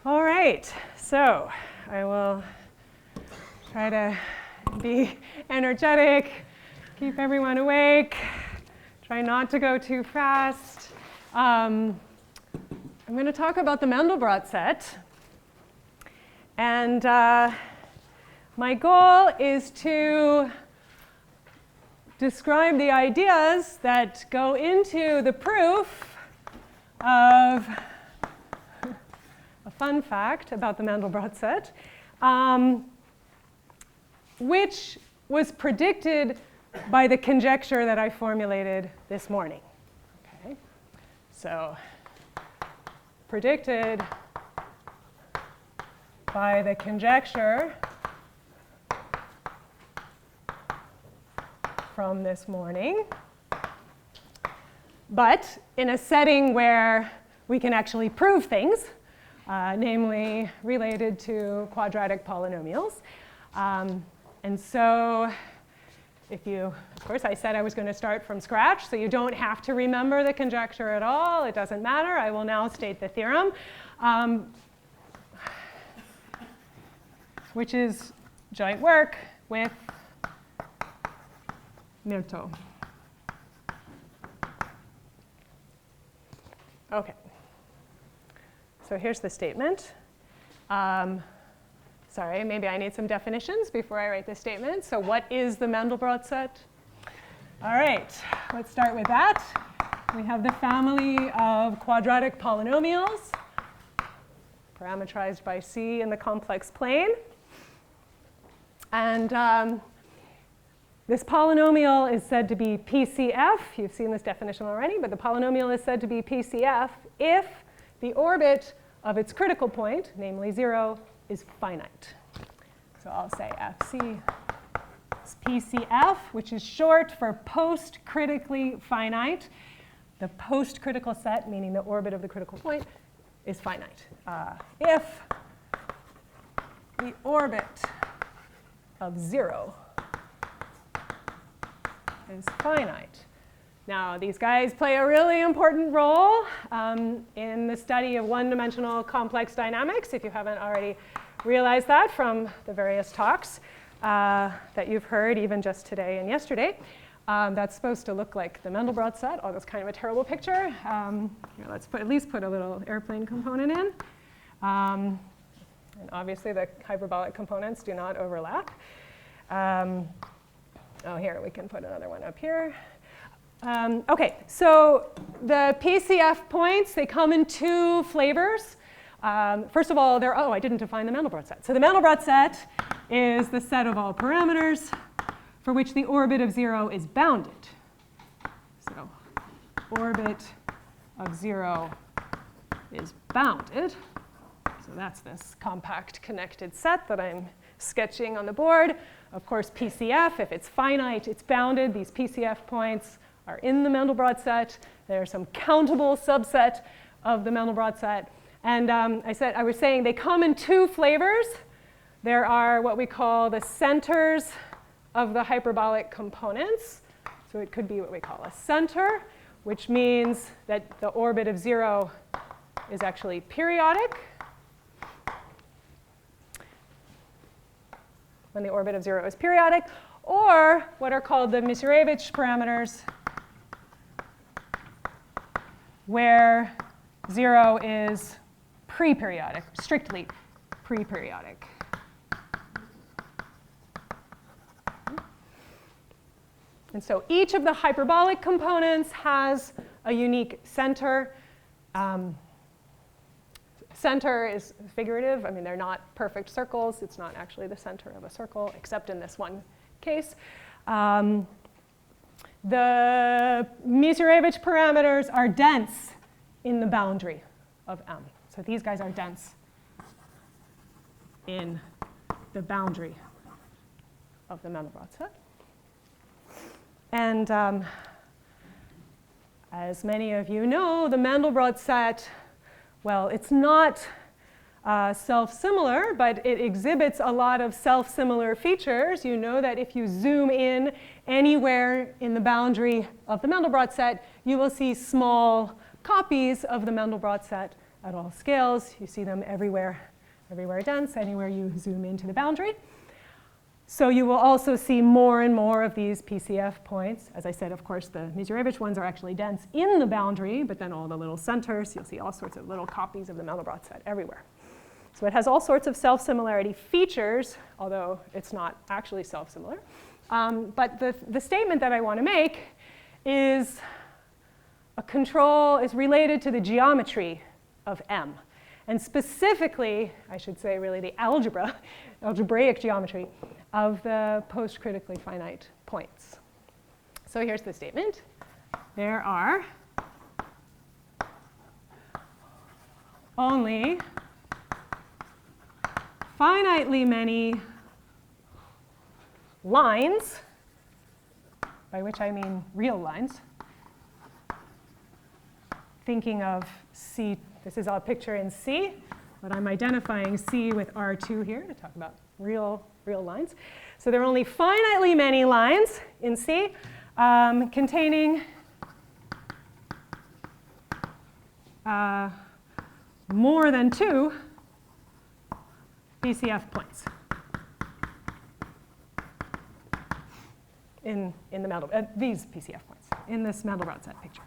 All right, so I will try to be energetic, keep everyone awake, try not to go too fast. I'm going to talk about the Mandelbrot set. And my goal is to describe the ideas that go into the proof of a fun fact about the Mandelbrot set, which was predicted by the conjecture that I formulated this morning. Okay, so predicted by the conjecture from this morning, but in a setting where we can actually prove things, namely related to quadratic polynomials. And so if you, of course, I said I was going to start from scratch, so you don't have to remember the conjecture at all. It doesn't matter. I will now state the theorem, which is joint work with Myrto. Okay. So here's the statement. Sorry, maybe I need some definitions before I write this statement. So what is the Mandelbrot set? All right, let's start with that. We have the family of quadratic polynomials parameterized by C in the complex plane. And this polynomial is said to be PCF. You've seen this definition already, but the polynomial is said to be PCF if the orbit of its critical point, namely 0, is finite. So I'll say FC is PCF, which is short for post-critically finite. The post-critical set, meaning the orbit of the critical point, is finite. If the orbit of 0 is finite. Now, these guys play a really important role in the study of one-dimensional complex dynamics, if you haven't already realized that from the various talks that you've heard even just today and yesterday. That's supposed to look like the Mandelbrot set. Oh, that's kind of a terrible picture. Here, let's at least put a little airplane component in. And obviously, the hyperbolic components do not overlap. Oh, here, we can put another one up here. OK, so the PCF points, they come in two flavors. First of all, oh, I didn't define the Mandelbrot set. So the Mandelbrot set is the set of all parameters for which the orbit of 0 is bounded. So orbit of 0 is bounded. So that's this compact connected set that I'm sketching on the board. Of course, PCF, if it's finite, it's bounded. These PCF points are in the Mandelbrot set. There's some countable subset of the Mandelbrot set. And I was saying they come in two flavors. There are what we call the centers of the hyperbolic components. So it could be what we call a center, which means that the orbit of 0 is actually periodic. When the orbit of 0 is periodic, or what are called the Misiurewicz parameters, where 0 is preperiodic, strictly preperiodic. And so each of the hyperbolic components has a unique center. Center is figurative. I mean, they're not perfect circles. It's not actually the center of a circle, except in this one case. The Misiurewicz parameters are dense in the boundary of M. So these guys are dense in the boundary of the Mandelbrot set. And as many of you know, the Mandelbrot set, well, it's not self-similar, but it exhibits a lot of self-similar features. You know that if you zoom in anywhere in the boundary of the Mandelbrot set, you will see small copies of the Mandelbrot set at all scales. You see them everywhere dense, anywhere you zoom into the boundary. So you will also see more and more of these PCF points. As I said, of course, the Mizurevich ones are actually dense in the boundary, but then all the little centers, you'll see all sorts of little copies of the Mandelbrot set everywhere. So it has all sorts of self-similarity features, although it's not actually self-similar. But the statement that I want to make is a control is related to the geometry of M. And specifically, I should say really the algebraic geometry of the post-critically finite points. So here's the statement. There are only finitely many lines, by which I mean real lines, thinking of C. This is a picture in C, but I'm identifying C with R2 here to talk about real lines. So there are only finitely many lines in C containing more than 2 PCF points in the Mandelbrot, these PCF points in this Mandelbrot set picture.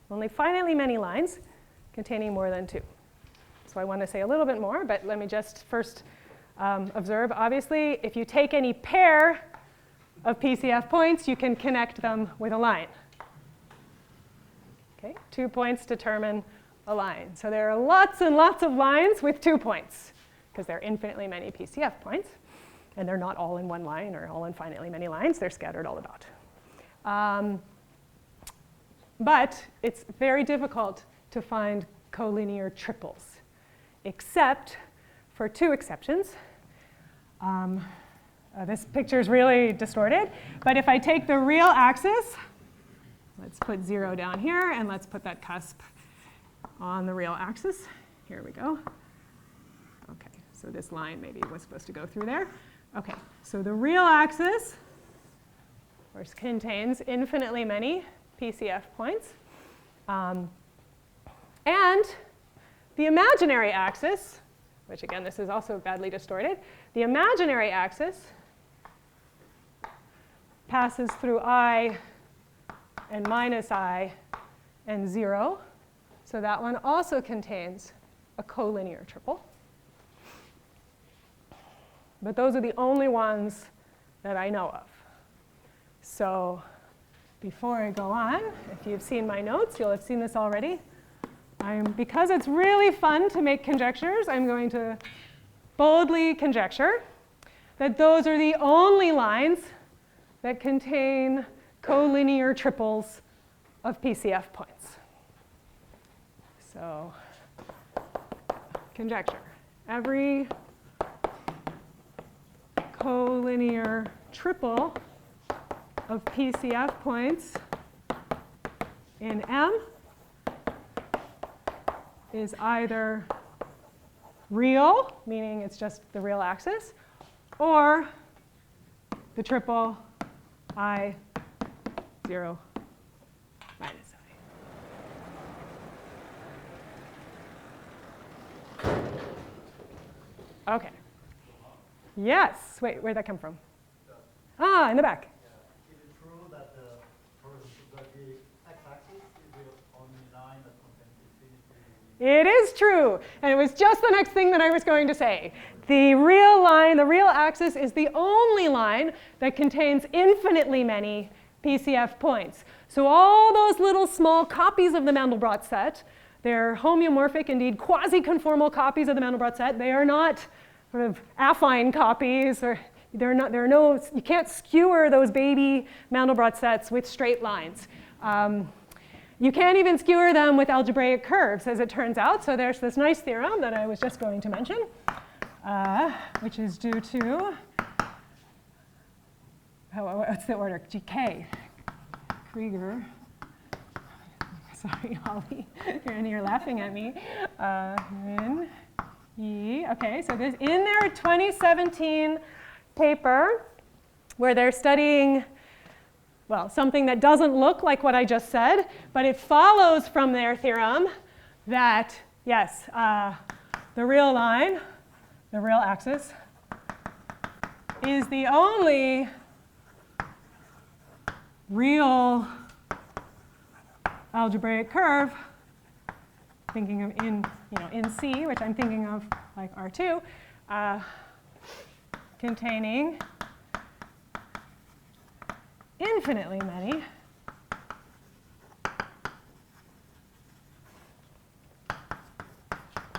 Only finitely many lines containing more than 2. So I want to say a little bit more, but let me just first observe. Obviously, if you take any pair of PCF points, you can connect them with a line. Okay? 2 points determine a line. So there are lots and lots of lines with 2 points, because there are infinitely many PCF points. And they're not all in one line or all in finitely many lines. They're scattered all about. But it's very difficult to find collinear triples, except for 2 exceptions. This picture is really distorted, but if I take the real axis, let's put 0 down here, and let's put that cusp on the real axis. Here we go. Okay, so this line maybe was supposed to go through there. Okay, so the real axis, of course, contains infinitely many PCF points. And the imaginary axis, which again, this is also badly distorted, the imaginary axis passes through I and minus I and 0. So that one also contains a collinear triple. But those are the only ones that I know of. So before I go on, if you've seen my notes, you'll have seen this already. Because it's really fun to make conjectures, I'm going to boldly conjecture that those are the only lines that contain collinear triples of PCF points. So, conjecture. Every collinear triple of PCF points in M is either real, meaning it's just the real axis, or the triple I, 0, minus I. Okay. Yes. Wait, where'd that come from? Ah, in the back. Yeah. Is it true that the x-axis is the only line that contains infinity? It is true. And it was just the next thing that I was going to say. The real line, the real axis, is the only line that contains infinitely many PCF points. So all those little small copies of the Mandelbrot set, they're homeomorphic, indeed quasi-conformal copies of the Mandelbrot set. They are not sort of affine copies, or you can't skewer those baby Mandelbrot sets with straight lines. You can't even skewer them with algebraic curves, as it turns out. So there's this nice theorem that I was just going to mention, which is due to, what's the order? GK. Krieger. Sorry, Holly, you're laughing at me. Okay, so this in their 2017 paper, where they're studying well, something that doesn't look like what I just said, but it follows from their theorem that, yes, the real line, the real axis, is the only real algebraic curve, thinking of in C, which I'm thinking of like R2, containing infinitely many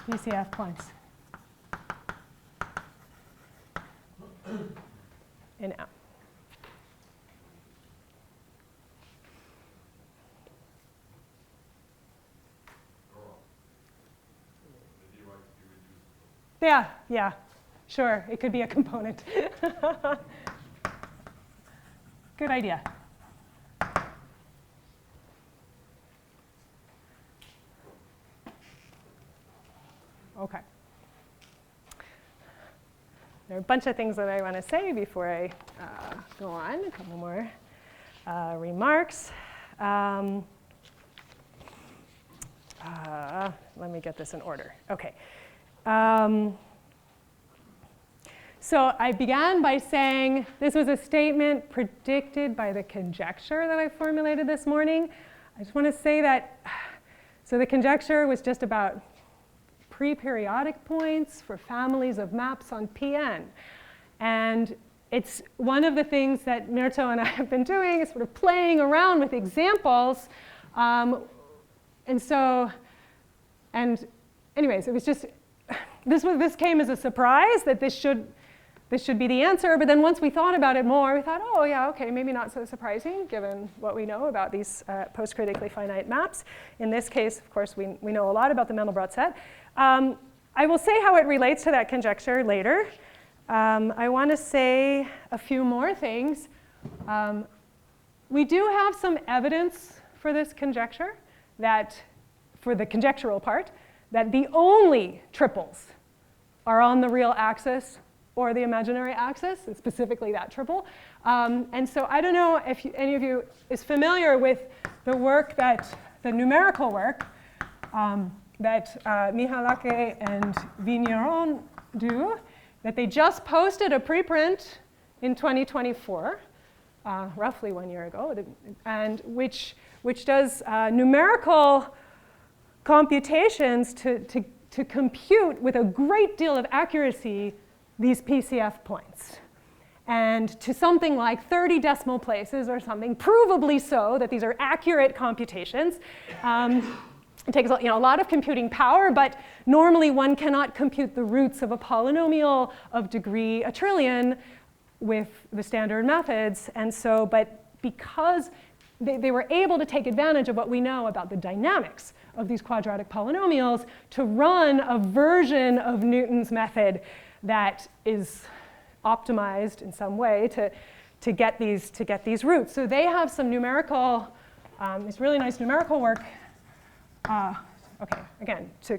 PCF points in M. Yeah, sure, it could be a component. Good idea. Okay. There are a bunch of things that I want to say before I go on. A couple more remarks. Let me get this in order. Okay. So I began by saying this was a statement predicted by the conjecture that I formulated this morning. I just want to say that, so the conjecture was just about preperiodic points for families of maps on Pn. And it's one of the things that Myrto and I have been doing is sort of playing around with examples. Anyways, it was just, this came as a surprise that this should be the answer, but then once we thought about it more, we thought, oh yeah, okay, maybe not so surprising given what we know about these post-critically finite maps. In this case, of course, we know a lot about the Mandelbrot set. I will say how it relates to that conjecture later. I want to say a few more things. We do have some evidence for this conjecture, that for the conjectural part, that the only triples are on the real axis or the imaginary axis, and specifically that triple. And so I don't know if any of you is familiar with the work the numerical work that Mihalake and Vigneron do, that they just posted a preprint in 2024, roughly 1 year ago, and which does numerical computations to compute with a great deal of accuracy these PCF points. And to something like 30 decimal places or something, provably so that these are accurate computations. It takes a lot of computing power, but normally one cannot compute the roots of a polynomial of degree 1 trillion with the standard methods. And so, but because they were able to take advantage of what we know about the dynamics of these quadratic polynomials to run a version of Newton's method that is optimized in some way to get these roots. So they have some numerical, it's really nice numerical work. Okay, again, to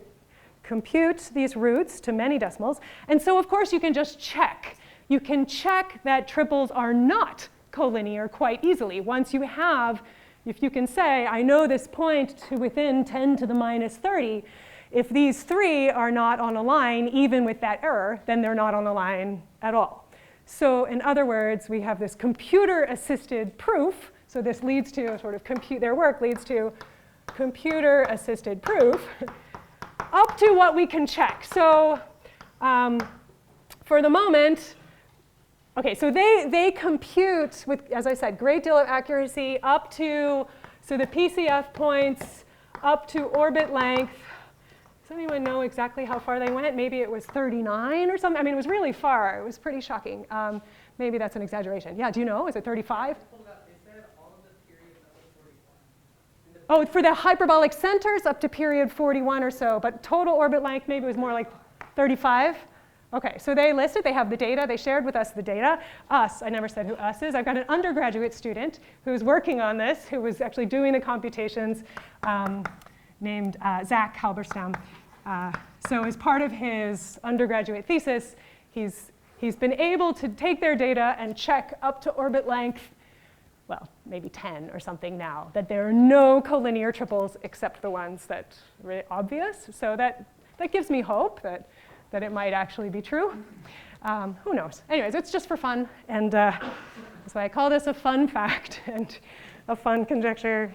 compute these roots to many decimals. And so, of course, you can just check. You can check that triples are not collinear quite easily. Once you have, if you can say, I know this point to within 10 to the minus 30, if these three are not on a line, even with that error, then they're not on a line at all. So in other words, we have this computer-assisted proof. So this leads to sort of their work leads to computer-assisted proof up to what we can check. So for the moment, okay, so they compute with, as I said, great deal of accuracy up to, so the PCF points up to orbit length. Does anyone know exactly how far they went? Maybe it was 39 or something. I mean, it was really far. It was pretty shocking. Maybe that's an exaggeration. Yeah, do you know? Is it 35? Oh, for the hyperbolic centers up to period 41 or so, but total orbit length maybe was more like 35. Okay, so they listed, they have the data, they shared with us the data. Us, I never said who us is. I've got an undergraduate student who's working on this, who was actually doing the computations, named Zach Halberstam. So as part of his undergraduate thesis, he's been able to take their data and check up to orbit length well, maybe 10 or something now, that there are no collinear triples except the ones that are really obvious. So that gives me hope that it might actually be true. Who knows? Anyways, it's just for fun. And so I call this a fun fact and a fun conjecture.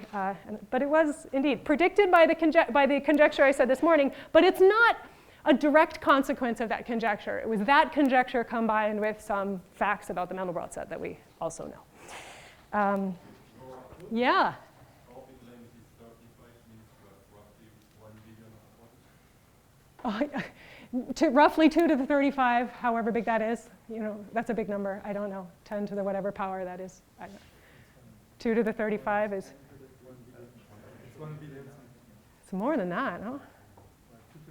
But it was indeed predicted by the conjecture I said this morning. But it's not a direct consequence of that conjecture. It was that conjecture combined with some facts about the Mandelbrot set that we also know. Yeah. To roughly 2 to the 35, however big that is, that's a big number. I don't know, 10 to the whatever power that is. I don't know. 2 to the 35 is. It's 1 billion. It's more than that, no?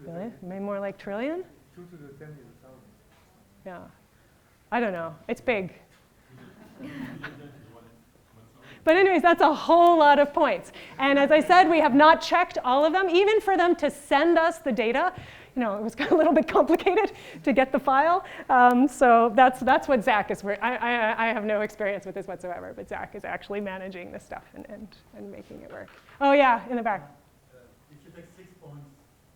Really? Maybe more like trillion? 2 to the 10 is 1,000. Yeah. I don't know. It's big. But anyways, that's a whole lot of points. And as I said, we have not checked all of them. Even for them to send us the data, it was a little bit complicated to get the file. So that's what Zach is. I have no experience with this whatsoever, but Zach is actually managing this stuff and making it work. Oh yeah, in the back. If you take 6 points,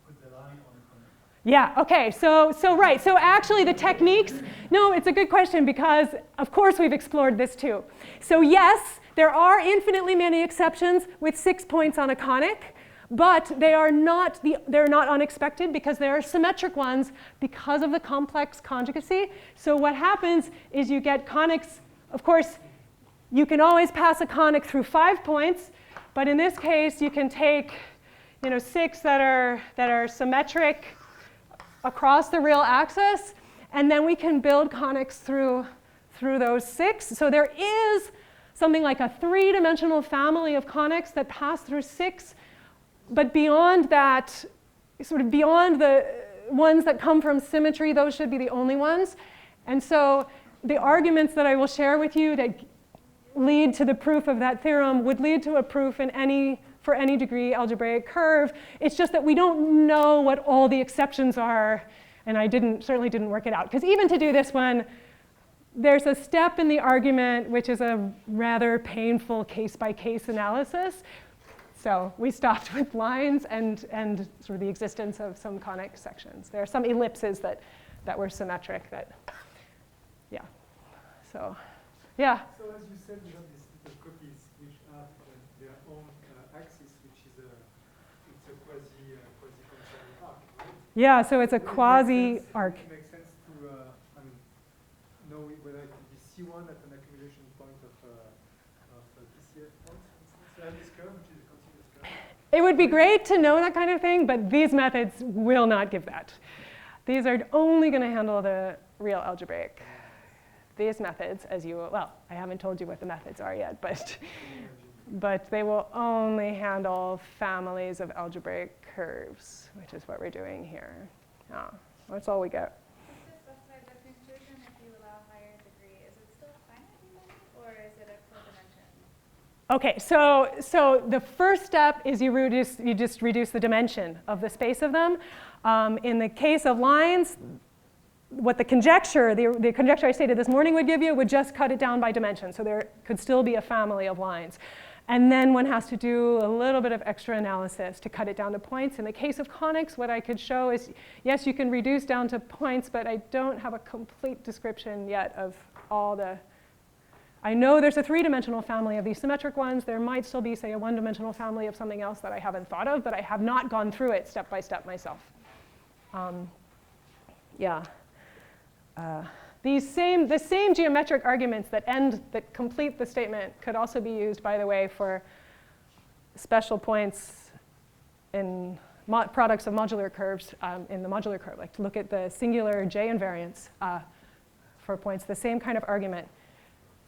put the line on the corner. Yeah, okay, so right. So actually the techniques, no, it's a good question because of course we've explored this too. So yes, there are infinitely many exceptions with 6 points on a conic, but they're not unexpected because there are symmetric ones because of the complex conjugacy. So what happens is you get conics, of course, you can always pass a conic through 5 points, but in this case you can take 6 that are symmetric across the real axis, and then we can build conics through those 6. So there is something like a 3-dimensional family of conics that pass through 6, but beyond that, sort of beyond the ones that come from symmetry, those should be the only ones. And so the arguments that I will share with you that lead to the proof of that theorem would lead to a proof for any degree algebraic curve. It's just that we don't know what all the exceptions are, and I certainly didn't work it out. Because even to do this one, there's a step in the argument which is a rather painful case-by-case analysis. So we stopped with lines and sort of the existence of some conic sections. There are some ellipses that were symmetric yeah. So, yeah. So as you said, you have these little copies which have their own axis, which is it's a quasi-concentric arc, right? Yeah, so it's a quasi-arc. It makes sense to know whether it could be C1 at an accumulation point of PCF points, for instance. So I have this curve, which is a continuous curve. It would be great to know that kind of thing, but these methods will not give that. These are only going to handle the real algebraic. These methods, I haven't told you what the methods are yet, but they will only handle families of algebraic curves, which is what we're doing here. Yeah, that's all we get. Just to specify the conclusion, if you allow higher degree, is it still finitely many, or is it a codimension? Okay, so the first step is you just reduce the dimension of the space of them. In the case of lines, what the conjecture I stated this morning would give you would just cut it down by dimension. So there could still be a family of lines. And then one has to do a little bit of extra analysis to cut it down to points. In the case of conics, what I could show is, yes, you can reduce down to points, but I don't have a complete description yet of all the. I know there's a 3-dimensional family of these symmetric ones. There might still be, say, a 1-dimensional family of something else that I haven't thought of, but I have not gone through it step by step myself. Yeah. The same geometric arguments that complete the statement could also be used, by the way, for special points in products of modular curves in the modular curve. Like to look at the singular J invariance for points, the same kind of argument.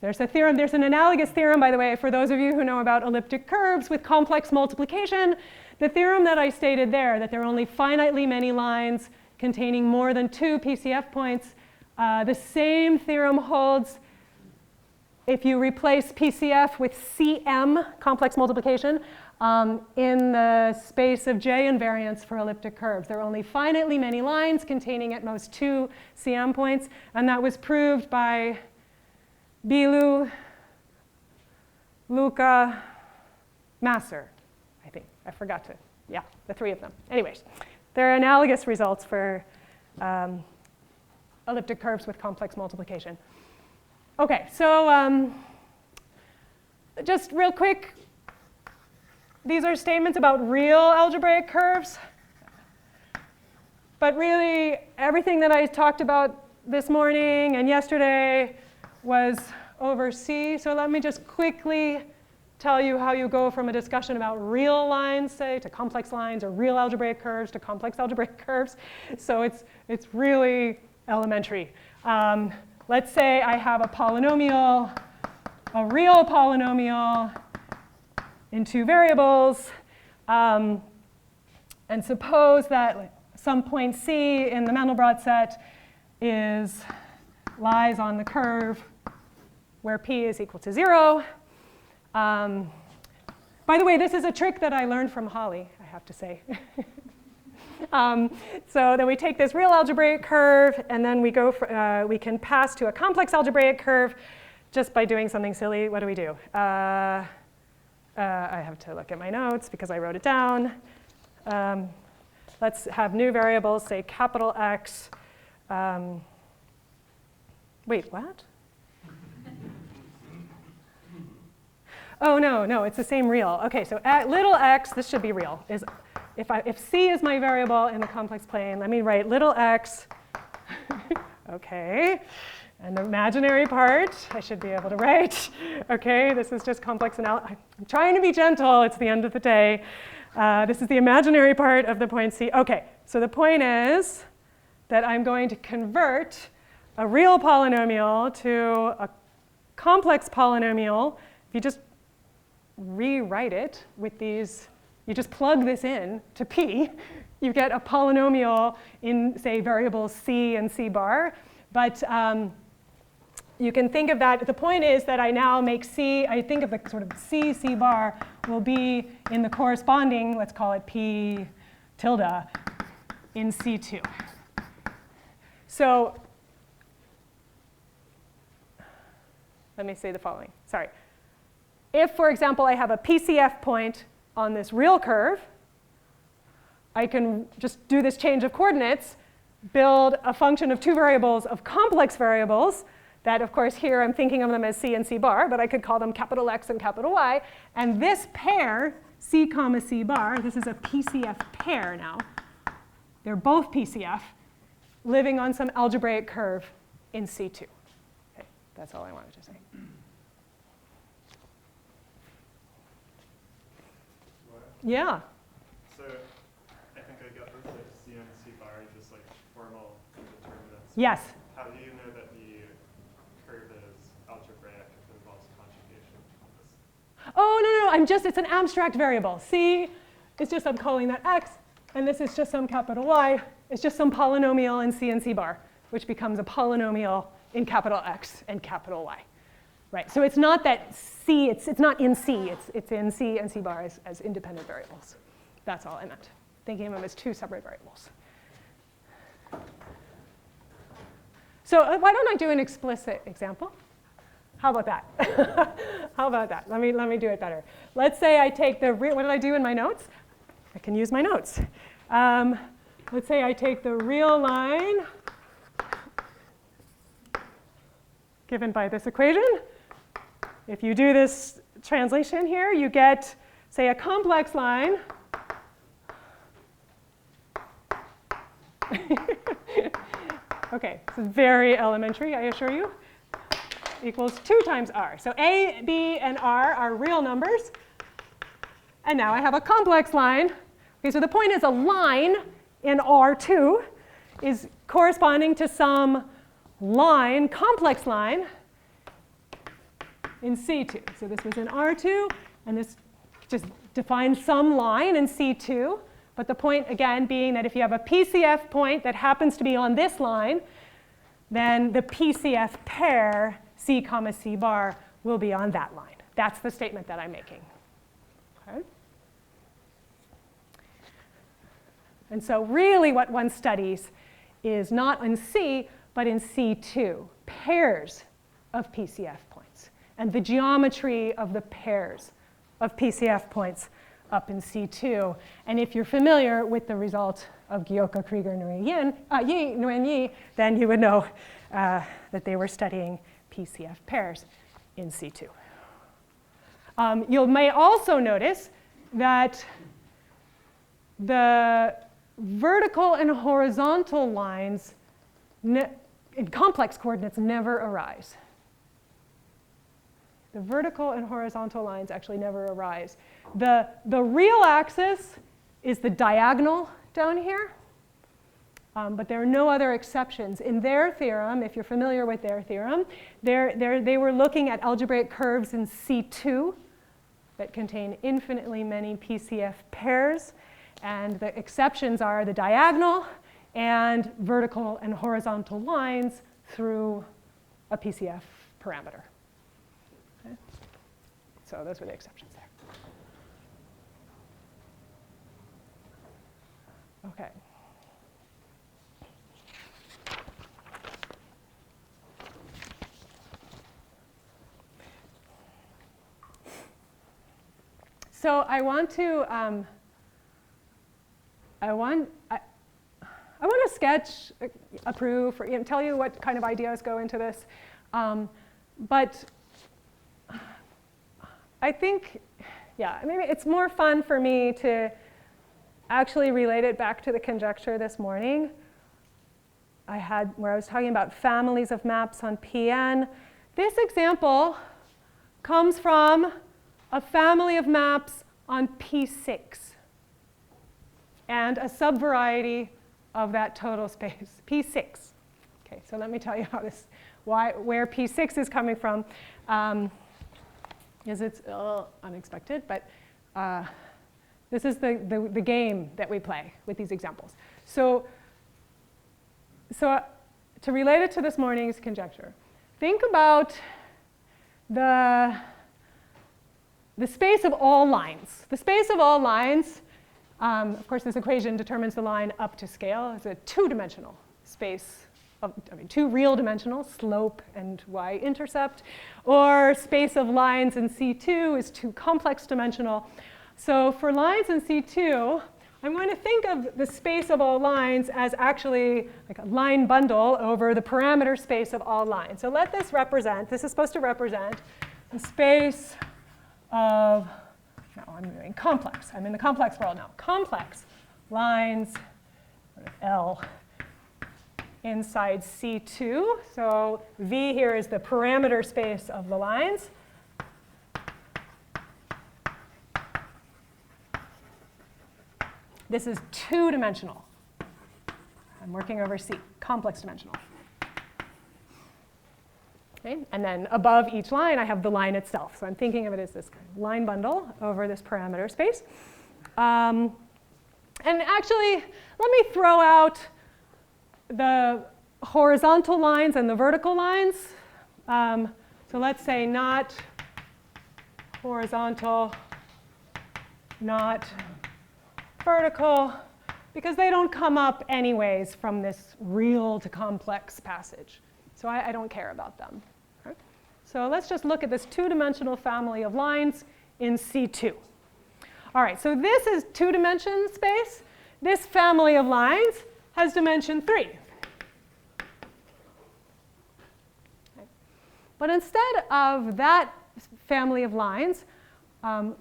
There's a theorem, there's an analogous theorem, by the way, for those of you who know about elliptic curves with complex multiplication. The theorem that I stated there, that there are only finitely many lines containing more than 2 PCF points, the same theorem holds if you replace PCF with CM, complex multiplication, in the space of J invariance for elliptic curves. There are only finitely many lines containing at most 2 CM points, and that was proved by Bilu, Luca, Masser, I think. I forgot to, yeah, the three of them. Anyways, they're analogous results for elliptic curves with complex multiplication. Okay, so just real quick, these are statements about real algebraic curves. But really, everything that I talked about this morning and yesterday was over C. So let me just quickly tell you how you go from a discussion about real lines, say, to complex lines, or real algebraic curves to complex algebraic curves. So it's really elementary. Let's say I have a polynomial, a real polynomial in two variables, and suppose that some point C in the Mandelbrot set lies on the curve where P is equal to 0. By the way, this is a trick that I learned from Holly, I have to say. So then we take this real algebraic curve, and then we can pass to a complex algebraic curve just by doing something silly. What do? I have to look at my notes because I wrote it down. Let's have new variables, say capital X. Wait, what? Oh, no, it's the same real. OK, so at little x, this should be real. If C is my variable in the complex plane, let me write little x. OK, and the imaginary part, I should be able to write. OK, this is just complex analysis. I'm trying to be gentle. It's the end of the day. This is the imaginary part of the point C. OK, so the point is that I'm going to convert a real polynomial to a complex polynomial. If you just rewrite it with these, you just plug this in to P, you get a polynomial in, say, variables C and C bar. But you can think of that. The point is that I now make C, I think of the sort of C bar will be in the corresponding, let's call it P tilde, in C2. So let me say the following. Sorry. If, for example, I have a PCF point on this real curve, I can just do this change of coordinates, build a function of two variables of complex variables that, of course, here I'm thinking of them as C and C bar, but I could call them capital X and capital Y. And this pair, C comma C bar, this is a PCF pair now. They're both PCF, living on some algebraic curve in C2. Okay, that's all I wanted to say. Yeah. So I think I got this, like C and C bar are just like formal determinants. Yes. How do you know that the curve is algebraic if it involves conjugation of this? Oh, no, it's an abstract variable. C is just, I'm calling that X, and this is just some capital Y. It's just some polynomial in C and C bar, which becomes a polynomial in capital X and capital Y. Right, so it's not that C, it's not in C, it's in C and C bar as independent variables. That's all I meant, thinking of them as two separate variables. So why don't I do an explicit example? How about that? How about that? Let me do it better. Let's say I take the real, what did I do in my notes? I can use my notes. Let's say I take the real line given by this equation. If you do this translation here, you get, say, a complex line. OK, this is very elementary, I assure you. Equals 2 times r. So a, b, and r are real numbers. And now I have a complex line. Okay, so the point is a line in R2 is corresponding to some line, complex line, in C2. So this was in R2, and this just defines some line in C2. But the point, again, being that if you have a PCF point that happens to be on this line, then the PCF pair, C comma C bar, will be on that line. That's the statement that I'm making. Okay? And so really what one studies is not in C, but in C2, pairs of PCF points. and the geometry of the pairs of PCF points up in C2. And if you're familiar with the result of Gyoka, Krieger, Nguyen Yi, then you would know that they were studying PCF pairs in C2. You may also notice that the vertical and horizontal lines in complex coordinates never arise. The vertical and horizontal lines actually never arise. The real axis is the diagonal down here, but there are no other exceptions. In their theorem, if you're familiar with their theorem, they were looking at algebraic curves in C2 that contain infinitely many PCF pairs, and the exceptions are the diagonal and vertical and horizontal lines through a PCF parameter. Okay? So those were the exceptions there. Okay. So I want to sketch a proof, or tell you what kind of ideas go into this. But I think, yeah, maybe it's more fun for me to actually relate it back to the conjecture this morning where I was talking about families of maps on Pn. This example comes from a family of maps on P6 and a subvariety of that total space, P6. Okay, so let me tell you how where P6 is coming from. It's unexpected, but this is the game that we play with these examples. So to relate it to this morning's conjecture, think about the space of all lines. The space of all lines, of course, this equation determines the line up to scale. It's a two-dimensional space two real dimensional, slope and y-intercept, or space of lines in C2 is two complex dimensional. So for lines in C2, I'm going to think of the space of all lines as actually like a line bundle over the parameter space of all lines. So let this represent, this is supposed to represent the space of, no, I'm doing complex. I'm in the complex world now. Complex lines, L, inside C2. So V here is the parameter space of the lines. This is two-dimensional. I'm working over C, complex dimensional. Okay? And then above each line, I have the line itself. So I'm thinking of it as this kind of line bundle over this parameter space. And actually, let me throw out the horizontal lines and the vertical lines. So let's say not horizontal, not vertical, because they don't come up anyways from this real to complex passage. So I don't care about them. Okay? So let's just look at this two-dimensional family of lines in C2. All right, so this is two-dimension space. This family of lines has dimension 3. Okay. But instead of that family of lines,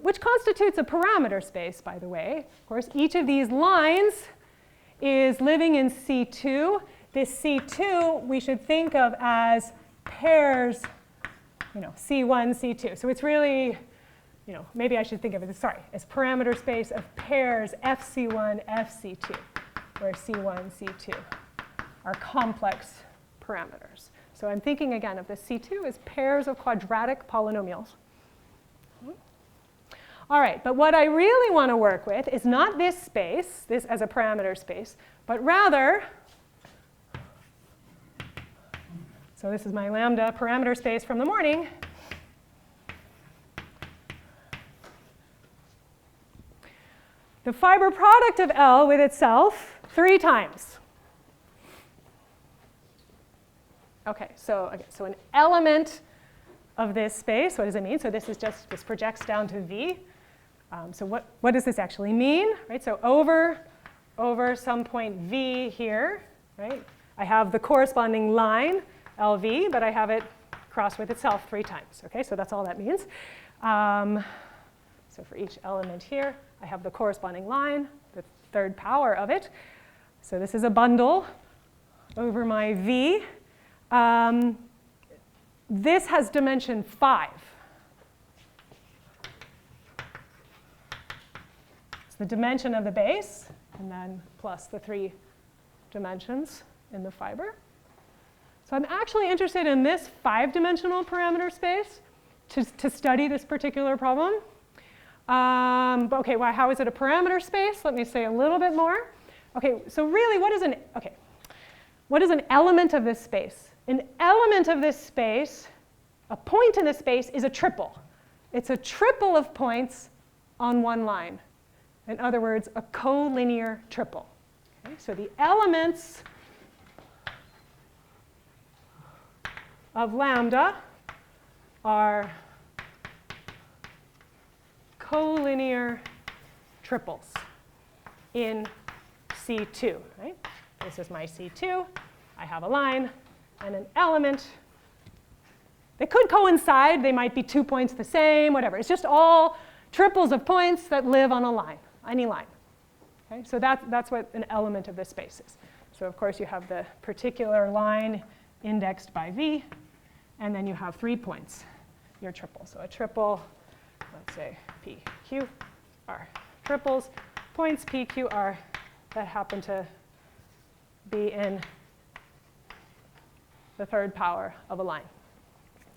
which constitutes a parameter space, by the way. Of course, each of these lines is living in C2. This C2 we should think of as pairs, C1, C2. So it's really, maybe I should think of it, as parameter space of pairs FC1, FC2, where C1, C2 are complex parameters. So I'm thinking again of the C2 as pairs of quadratic polynomials. All right, but what I really want to work with is not this space, this as a parameter space, but rather, so this is my lambda parameter space from the morning. The fiber product of L with itself 3 times. Okay, so an element of this space. What does it mean? So this projects down to V. So what does this actually mean? Right? So over some point V here, right? I have the corresponding line, LV, but I have it cross with itself 3 times. Okay, so that's all that means. So for each element here, I have the corresponding line, the third power of it. So this is a bundle over my V. This has dimension 5. It's the dimension of the base, and then plus the 3 dimensions in the fiber. So I'm actually interested in this 5-dimensional parameter space to study this particular problem. Okay, well, how is it a parameter space? Let me say a little bit more. Okay, so really, what is an element of this space? An element of this space, a point in this space, is a triple. It's a triple of points on one line. In other words, a collinear triple. Okay, so the elements of lambda are collinear triples in C2, right? This is my C2. I have a line and an element. They could coincide. They might be 2 points the same, whatever. It's just all triples of points that live on a line, any line. Okay? So that's what an element of this space is. So of course, you have the particular line indexed by V, and then you have 3 points, your triple. So a triple, let's say P, Q, R. Triples, points P, Q, R that happen to be in the third power of a line.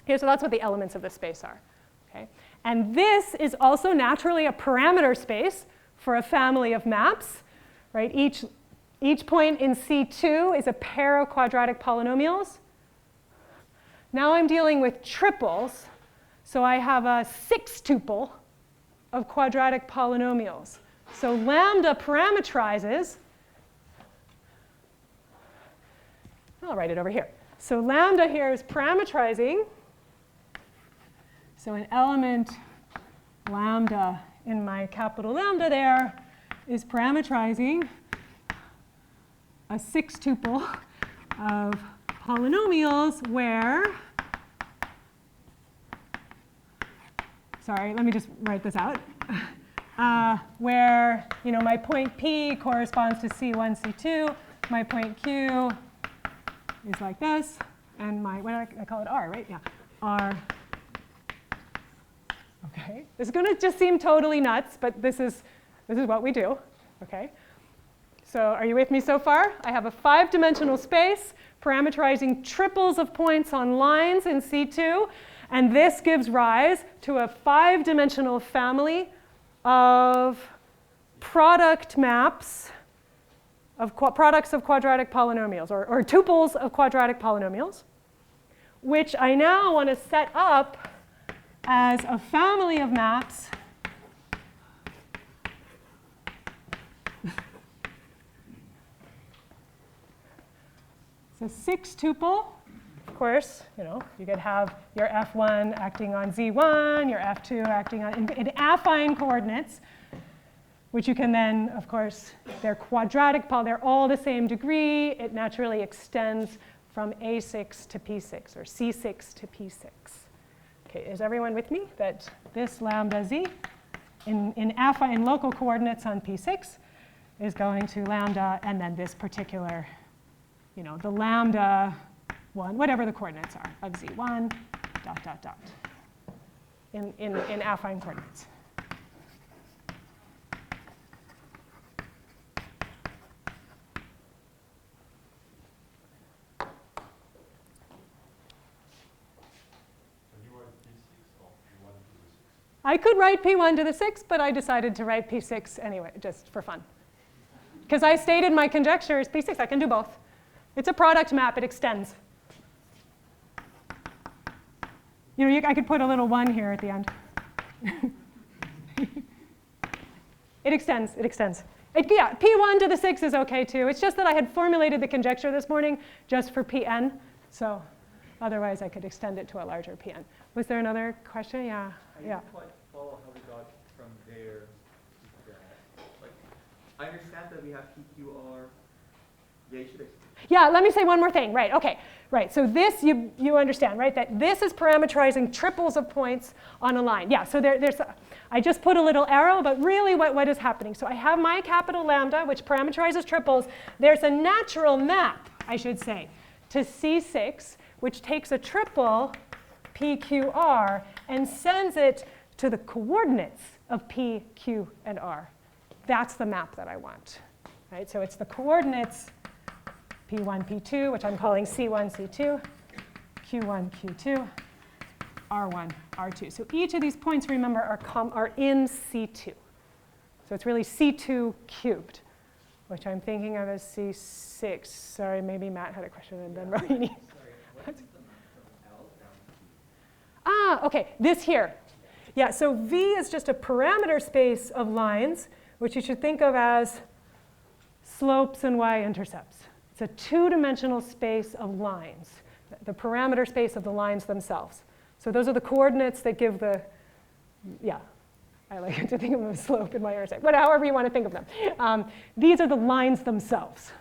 Okay, so that's what the elements of this space are. Okay? And this is also naturally a parameter space for a family of maps. Right? Each point in C2 is a pair of quadratic polynomials. Now I'm dealing with triples, so I have a 6-tuple of quadratic polynomials. So lambda parametrizes. I'll write it over here. So lambda here is parametrizing. So an element lambda in my capital lambda there is parametrizing a 6-tuple of polynomials where, sorry, let me just write this out, where my point P corresponds to C1, C2, my point Q is like this, and my, what do I call it, R, right? Yeah, R. Okay, this is going to just seem totally nuts, but this is what we do, okay? So are you with me so far? I have a 5-dimensional space parameterizing triples of points on lines in C2, and this gives rise to a 5-dimensional family of product maps of products of quadratic polynomials, or tuples of quadratic polynomials, which I now want to set up as a family of maps it's a 6-tuple. Of course, you could have your F1 acting on Z1, your F2 acting on in affine coordinates, which you can then, of course, they're quadratic, they're all the same degree. It naturally extends from A6 to P6, or C6 to P6. Okay, is everyone with me that this lambda Z in local coordinates on P6 is going to lambda, and then this particular, the lambda 1, whatever the coordinates are, of Z1, ... in affine coordinates. I could write P1 to the 6, but I decided to write P6 anyway, just for fun. Because I stated my conjecture is P6. I can do both. It's a product map. It extends. I could put a little 1 here at the end. It extends. It extends. Yeah, P1 to the 6 is OK, too. It's just that I had formulated the conjecture this morning just for Pn. So otherwise, I could extend it to a larger Pn. Was there another question? Yeah. I Yeah. didn't quite follow how we got from there to that. Like, I understand that we have PQR. Yeah, you should explain. Yeah, let me say one more thing. Right, okay. Right, so this you understand, right? That this is parameterizing triples of points on a line. Yeah, so I just put a little arrow, but really what is happening? So I have my capital lambda, which parameterizes triples. There's a natural map, I should say, to C6, which takes a triple PQR and sends it to the coordinates of P, Q, and R. That's the map that I want. Right? So it's the coordinates P1, P2, which I'm calling C1, C2, Q1, Q2, R1, R2. So each of these points, remember, are in C2. So it's really C2 cubed, which I'm thinking of as C6. Sorry, maybe Matt had a question and then Rohini. Okay, this here. Yeah, so V is just a parameter space of lines, which you should think of as slopes and y-intercepts. It's a two-dimensional space of lines, the parameter space of the lines themselves. So those are the coordinates that give the, yeah, I like to think of them as slope and y-intercept, but however you want to think of them. These are the lines themselves.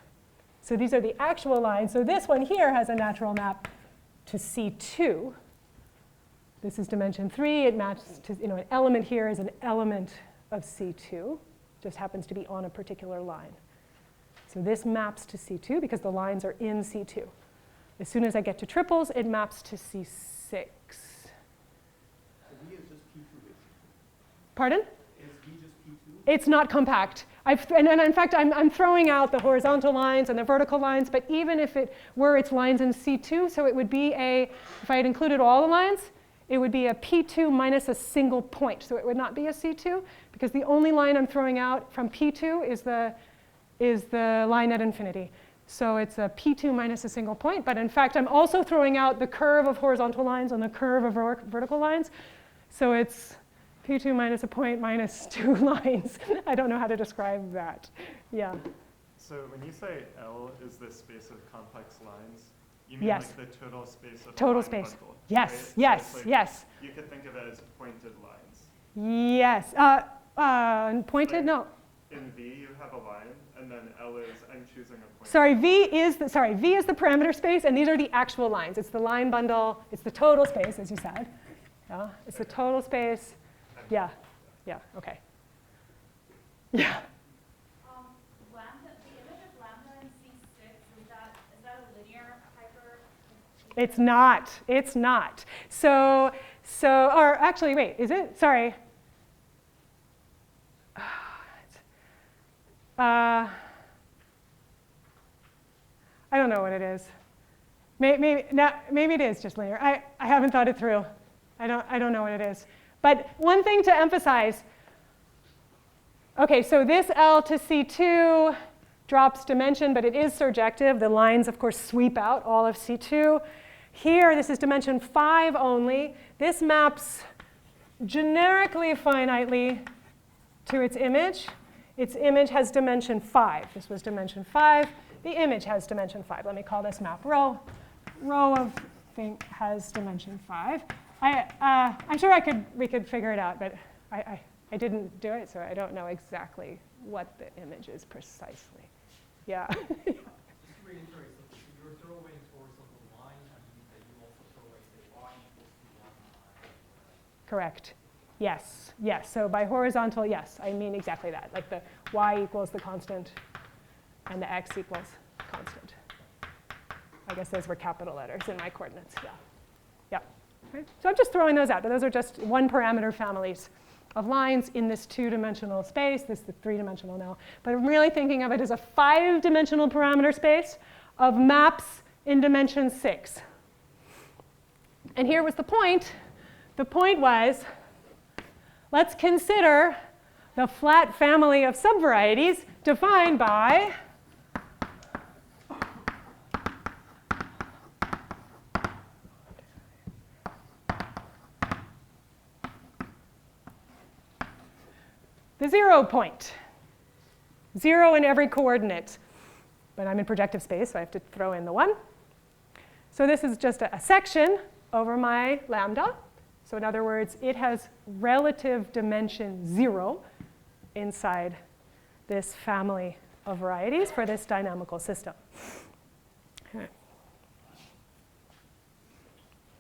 So these are the actual lines. So this one here has a natural map to C2. This is dimension 3. It maps to, an element here is an element of C2. Just happens to be on a particular line. So this maps to C2 because the lines are in C2. As soon as I get to triples, it maps to C6. So V is just P2, basically. Pardon? Is V just P2? It's not compact. And in fact, I'm throwing out the horizontal lines and the vertical lines, but even if it were its lines in C2, so it would be if I had included all the lines, it would be a P2 minus a single point. So it would not be a C2, because the only line I'm throwing out from P2 is the line at infinity. So it's a P2 minus a single point. But in fact, I'm also throwing out the curve of horizontal lines and the curve of vertical lines. So it's P2 minus a point minus 2 lines. I don't know how to describe that. Yeah. So when you say L is this space of complex lines, you mean Yes. like the total space of Total line space. bundle, Yes, right? So yes, it's like, yes. You could think of it as pointed lines. Yes. Pointed? Like, No. In V, you have a line, and then L is I'm choosing a point. Sorry, V is the parameter space, and these are the actual lines. It's the line bundle. It's the total space, as you said. Yeah, it's the total space. Yeah, yeah, okay. Yeah. Lambda, the image of lambda in C6, is that a linear hyper? It's not. It's not. So, or actually, wait, is it? Sorry. I don't know what it is. Maybe it is just linear. I haven't thought it through. I don't know what it is. But one thing to emphasize. Okay, so this L to C2 drops dimension, but it is surjective. The lines, of course, sweep out all of C2. Here, this is dimension 5 only. This maps generically finitely to its image. Its image has dimension 5. This was dimension 5. The image has dimension 5. Let me call this map rho. Rho of thing has dimension 5. I'm sure we could figure it out, but I didn't do it, so I don't know exactly what the image is precisely. Yeah. Just to reiterate, so if you're throwing horizontal line, I mean that you also throw away, say, y equals to 1 line. Correct. Yes, yes. So by horizontal, yes, I mean exactly that. Like the y equals the constant and the x equals constant. I guess those were capital letters in my coordinates, yeah. Yeah. Okay. So I'm just throwing those out. Those are just one parameter families of lines in this two-dimensional space. This is the three-dimensional now. But I'm really thinking of it as a five-dimensional parameter space of maps in dimension 6. And here was the point. The point was, let's consider the flat family of subvarieties defined by the 0 point. 0 in every coordinate. But I'm in projective space, so I have to throw in the 1. So this is just a section over my lambda. So in other words, it has relative dimension 0 inside this family of varieties for this dynamical system. Okay.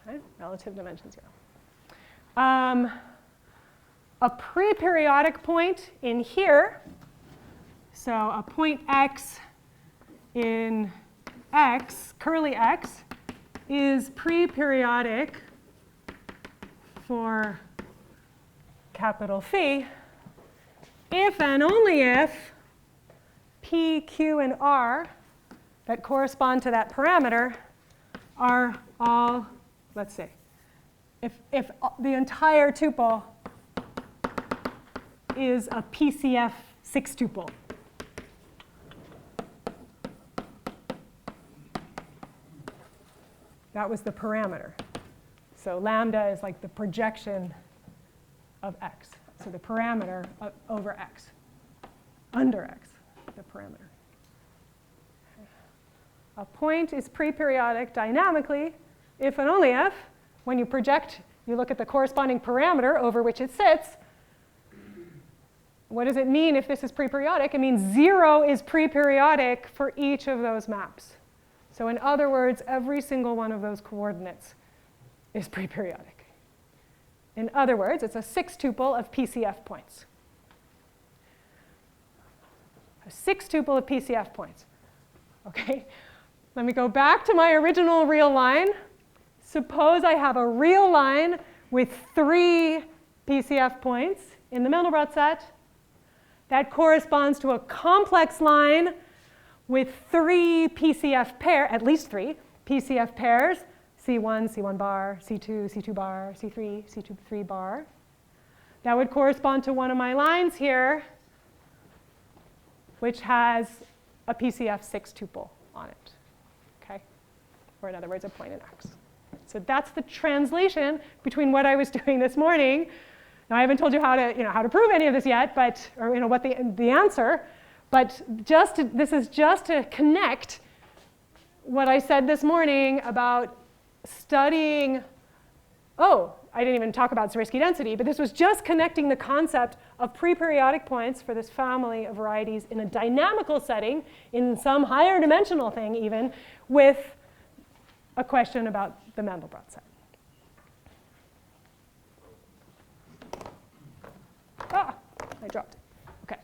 Okay, relative dimension 0. A preperiodic point in here, so a point x in x, curly x, is preperiodic for capital Phi if and only if P, Q, and R that correspond to that parameter are all, let's say, if the entire tuple is a PCF 6 tuple. That was the parameter. So lambda is like the projection of x. So the parameter over x, under x, the parameter. A point is preperiodic dynamically if and only if, when you project, you look at the corresponding parameter over which it sits. What does it mean if this is preperiodic? It means 0 is preperiodic for each of those maps. So in other words, every single one of those coordinates is preperiodic. In other words, it's a 6 tuple of PCF points. A 6 tuple of PCF points. Okay, let me go back to my original real line. Suppose I have a real line with 3 PCF points in the Mandelbrot set. That corresponds to a complex line with 3 PCF pairs, at least 3 PCF pairs, C1, C1 bar, C2, C2 bar, C3, C2, 3 bar. That would correspond to one of my lines here, which has a PCF 6 tuple on it, okay? Or in other words, a point in X. So that's the translation between what I was doing this morning. Now I haven't told you how to prove any of this yet, but what the answer. But this is just to connect what I said this morning about studying. Oh, I didn't even talk about Zariski density, but this was just connecting the concept of preperiodic points for this family of varieties in a dynamical setting, in some higher dimensional thing even, with a question about the Mandelbrot set. Ah, I dropped it. Okay.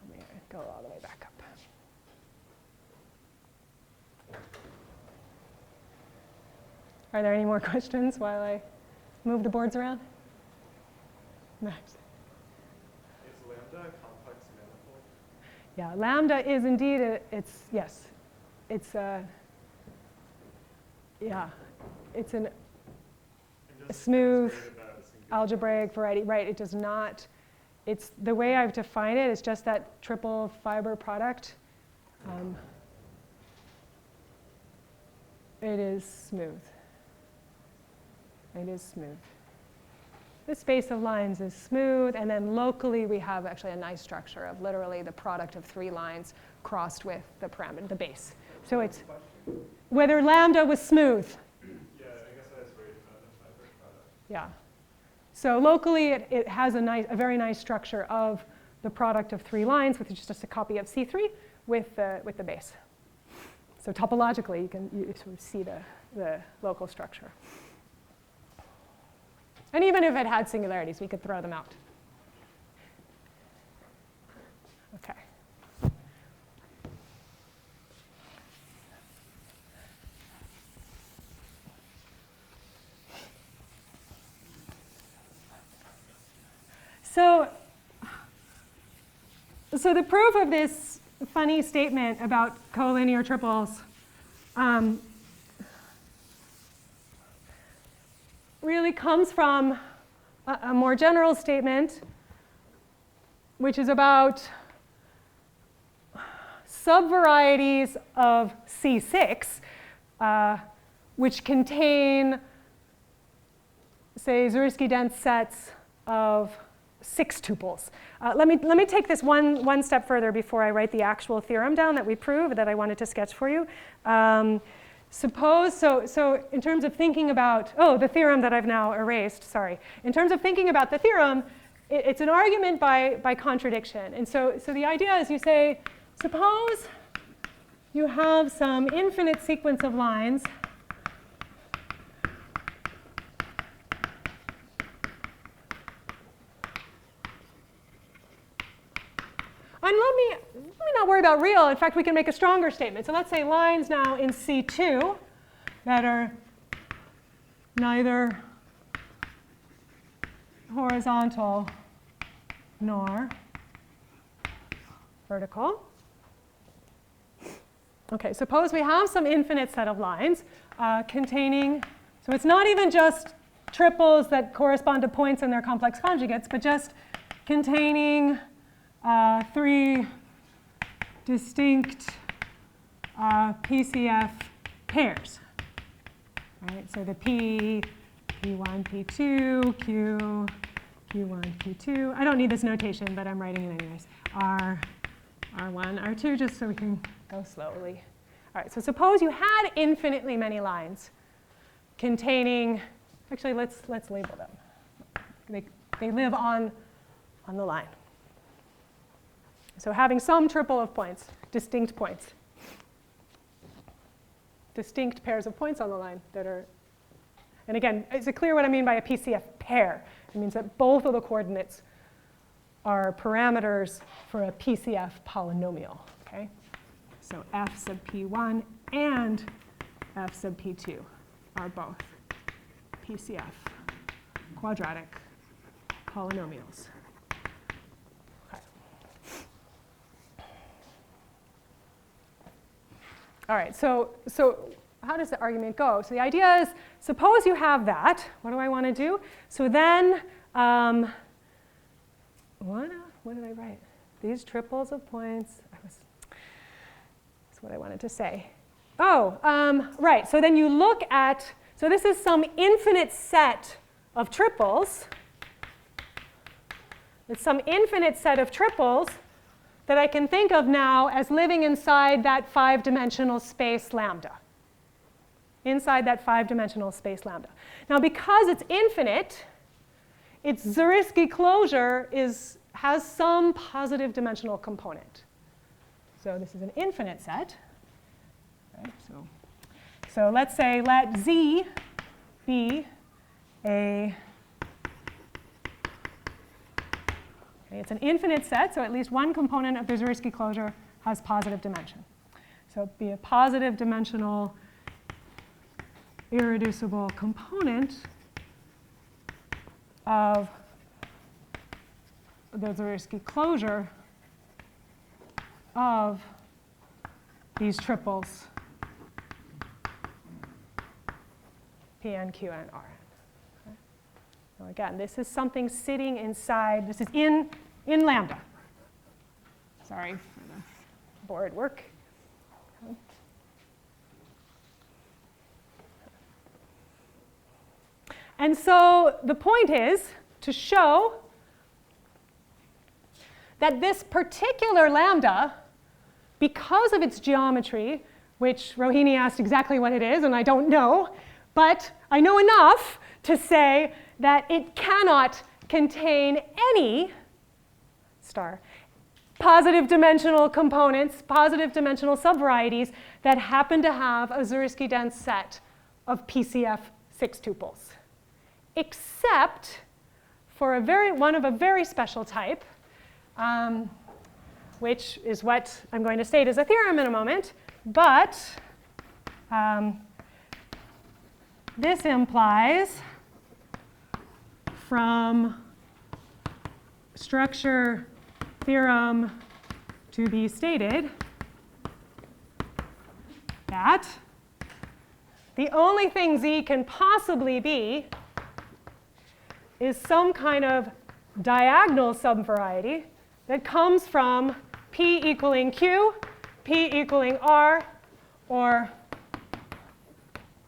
Let me go all the way back up. Are there any more questions while I move the boards around? Max. Is lambda a complex manifold? Yeah, lambda is indeed it's a smooth algebraic variety. Right, it does not. It's the way I've defined it is just that triple fiber product. It is smooth. It is smooth. The space of lines is smooth, and then locally we have actually a nice structure of literally the product of 3 lines crossed with the parameter, the base. So it's whether lambda was smooth. Yeah, I guess I was worried about the fiber product. Yeah. So locally it has a very nice structure of the product of 3 lines, which is just a copy of C3 with the base. So topologically you sort of see the local structure. And even if it had singularities, we could throw them out. Okay. So the proof of this funny statement about collinear triples really comes from a more general statement, which is about subvarieties of C6, which contain, say, Zariski-dense sets of 6 tuples. Let me take this one step further before I write the actual theorem down that we proved that I wanted to sketch for you. suppose, so in terms of thinking about, the theorem that I've now erased, sorry. In terms of thinking about the theorem, it's an argument by contradiction. And so the idea is you say, suppose you have some infinite sequence of lines and let me not worry about real. In fact, we can make a stronger statement. So let's say lines now in C2 that are neither horizontal nor vertical. Okay, suppose we have some infinite set of lines containing, so it's not even just triples that correspond to points and their complex conjugates, but just containing 3 distinct PCF pairs. Right? So the P, P1, P2, Q, Q1, Q2. I don't need this notation, but I'm writing it anyways. R, R1, R2, just so we can go slowly. All right, so suppose you had infinitely many lines containing, actually let's label them. They live on the line. So having some triple of points, distinct pairs of points on the line that are, and again, is it clear what I mean by a PCF pair? It means that both of the coordinates are parameters for a PCF polynomial, okay? So f sub p1 and f sub p2 are both PCF quadratic polynomials. Okay. All right, so how does the argument go? So the idea is, suppose you have that. What do I want to do? So then, what did I write? These triples of points. That's what I wanted to say. Right. So then you look at, so this is some infinite set of triples. It's some infinite set of triples that I can think of now as living inside that 5-dimensional space lambda. Inside that 5-dimensional space lambda. Now, because it's infinite, its Zariski closure has some positive dimensional component. So this is an infinite set. Right? So let's say let Z be a, okay, it's an infinite set, so at least one component of the Zariski closure has positive dimension. So be a positive dimensional irreducible component of the Zariski closure of these triples Pn, Qn, Rn. Okay. So again, this is something sitting inside, this is in lambda. Sorry for the board work. Okay. And so the point is to show that this particular lambda, because of its geometry, which Rohini asked exactly what it is, and I don't know, but I know enough to say that it cannot contain any positive dimensional components, positive dimensional subvarieties that happen to have a Zariski-dense set of PCF 6 tuples, except for one of a very special type, which is what I'm going to state as a theorem in a moment. But this implies from structure theorem to be stated that the only thing Z can possibly be is some kind of diagonal subvariety that comes from P equaling Q, P equaling R, or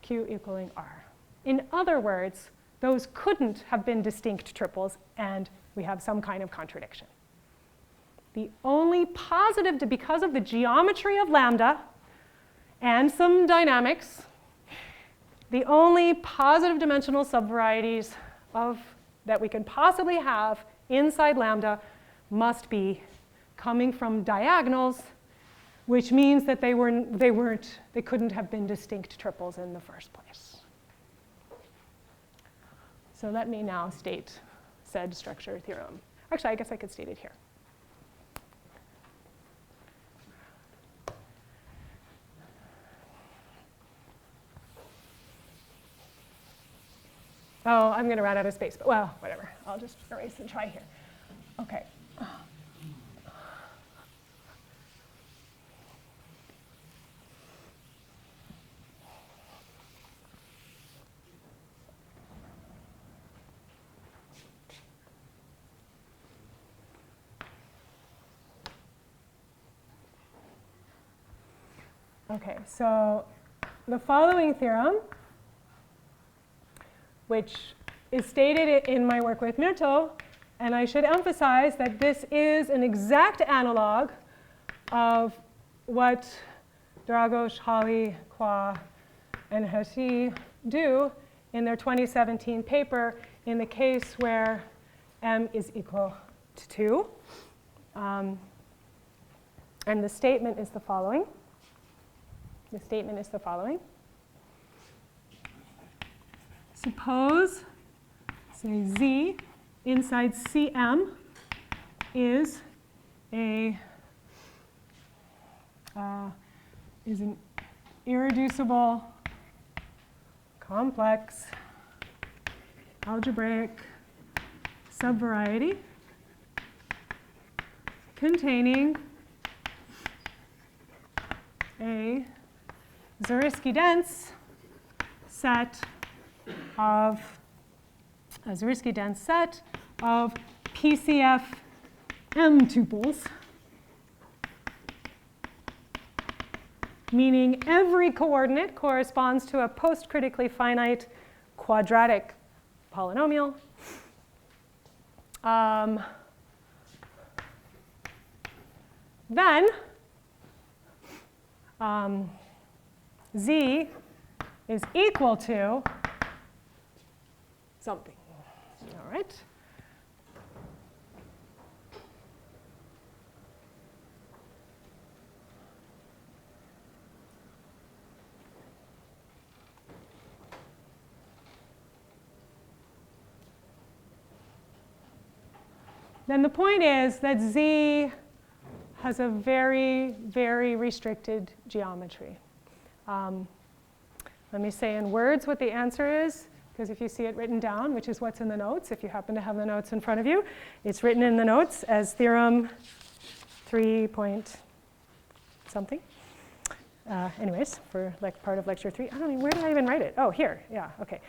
Q equaling R. In other words, those couldn't have been distinct triples, and we have some kind of contradiction. The only positive, because of the geometry of lambda and some dynamics, the only positive dimensional subvarieties that we can possibly have inside lambda must be coming from diagonals, which means that they couldn't have been distinct triples in the first place. So let me now state said structure theorem. Actually, I guess I could state it here. Oh, I'm going to run out of space, but well, whatever. I'll just erase and try here. Okay. Okay, so the following theorem, which is stated in my work with Myrto, and I should emphasize that this is an exact analog of what Dragos, Halley, Kwa, and Hasi do in their 2017 paper in the case where m is equal to 2. And the statement is the following. Suppose, say, Z inside Cm is an irreducible, complex, algebraic subvariety containing a Zariski-dense set of PCF M tuples, meaning every coordinate corresponds to a post-critically finite quadratic polynomial. Then Z is equal to something. All right. Then the point is that Z has a very, very restricted geometry. Let me say in words what the answer is, because if you see it written down, which is what's in the notes, if you happen to have the notes in front of you, it's written in the notes as theorem 3 point something. Anyways, for part of lecture 3. I don't know, where did I even write it? Oh, here, yeah, okay.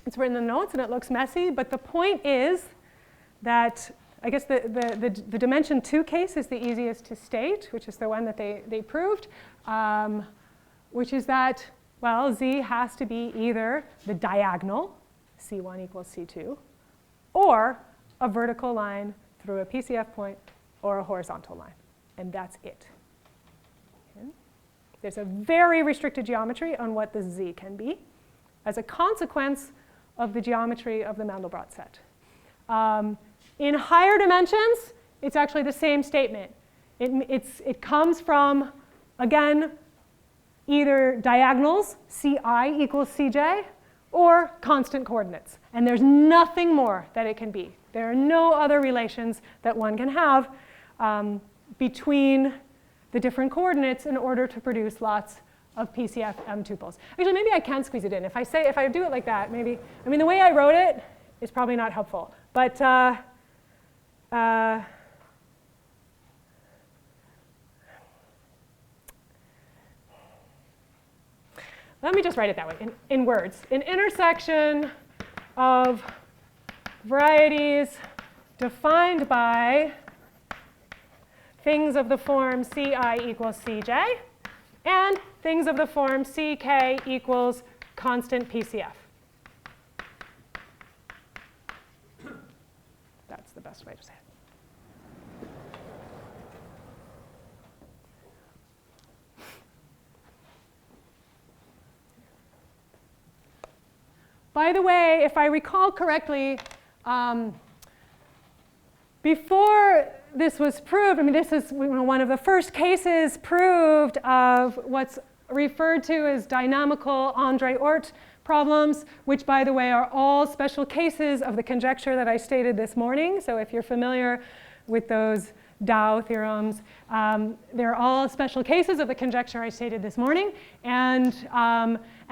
It's written in the notes and it looks messy, but the point is that I guess the dimension 2 case is the easiest to state, which is the one that they proved, which is that, well, Z has to be either the diagonal, C1 equals C2, or a vertical line through a PCF point or a horizontal line. And that's it. Okay. There's a very restricted geometry on what the Z can be as a consequence of the geometry of the Mandelbrot set. In higher dimensions, it's actually the same statement. It comes from, again, either diagonals, Ci equals Cj, or constant coordinates. And there's nothing more that it can be. There are no other relations that one can have between the different coordinates in order to produce lots of PCF M tuples. Actually, maybe I can squeeze it in. If I do it like that, maybe, I mean, the way I wrote it is probably not helpful. But let me just write it that way, in words. An intersection of varieties defined by things of the form Ci equals Cj and things of the form Ck equals constant PCF. That's the best way to say it. by the way, if I recall correctly, before this was proved, I mean, this is one of the first cases proved of what's referred to as dynamical André-Oort problems, which, by the way, are all special cases of the conjecture that I stated this morning. So if you're familiar with those Dow theorems, they're all special cases of the conjecture I stated this morning. And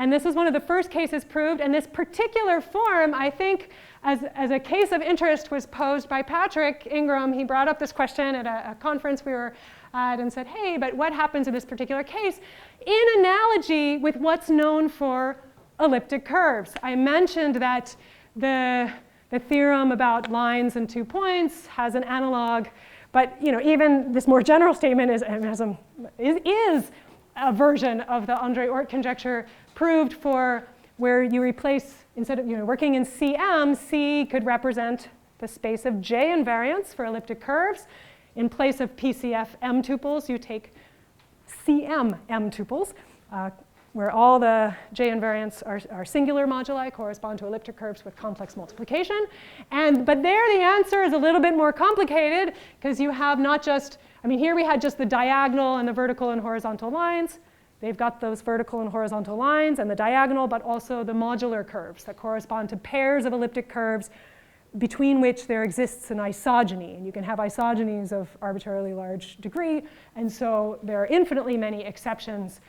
this is one of the first cases proved. And this particular form, I think, as a case of interest, was posed by Patrick Ingram. He brought up this question at a conference we were at and said, hey, but what happens in this particular case? In analogy with what's known for elliptic curves. I mentioned that the theorem about lines and 2 points has an analog, but even this more general statement is a version of the André-Oort conjecture proved for where you replace, instead of working in CM, C could represent the space of J invariants for elliptic curves. In place of PCF M tuples, you take CM M tuples, where all the J invariants are singular moduli, correspond to elliptic curves with complex multiplication. But there the answer is a little bit more complicated, because you have not just, here we had just the diagonal and the vertical and horizontal lines. They've got those vertical and horizontal lines and the diagonal, but also the modular curves that correspond to pairs of elliptic curves between which there exists an isogeny. And you can have isogenies of arbitrarily large degree. And so there are infinitely many exceptions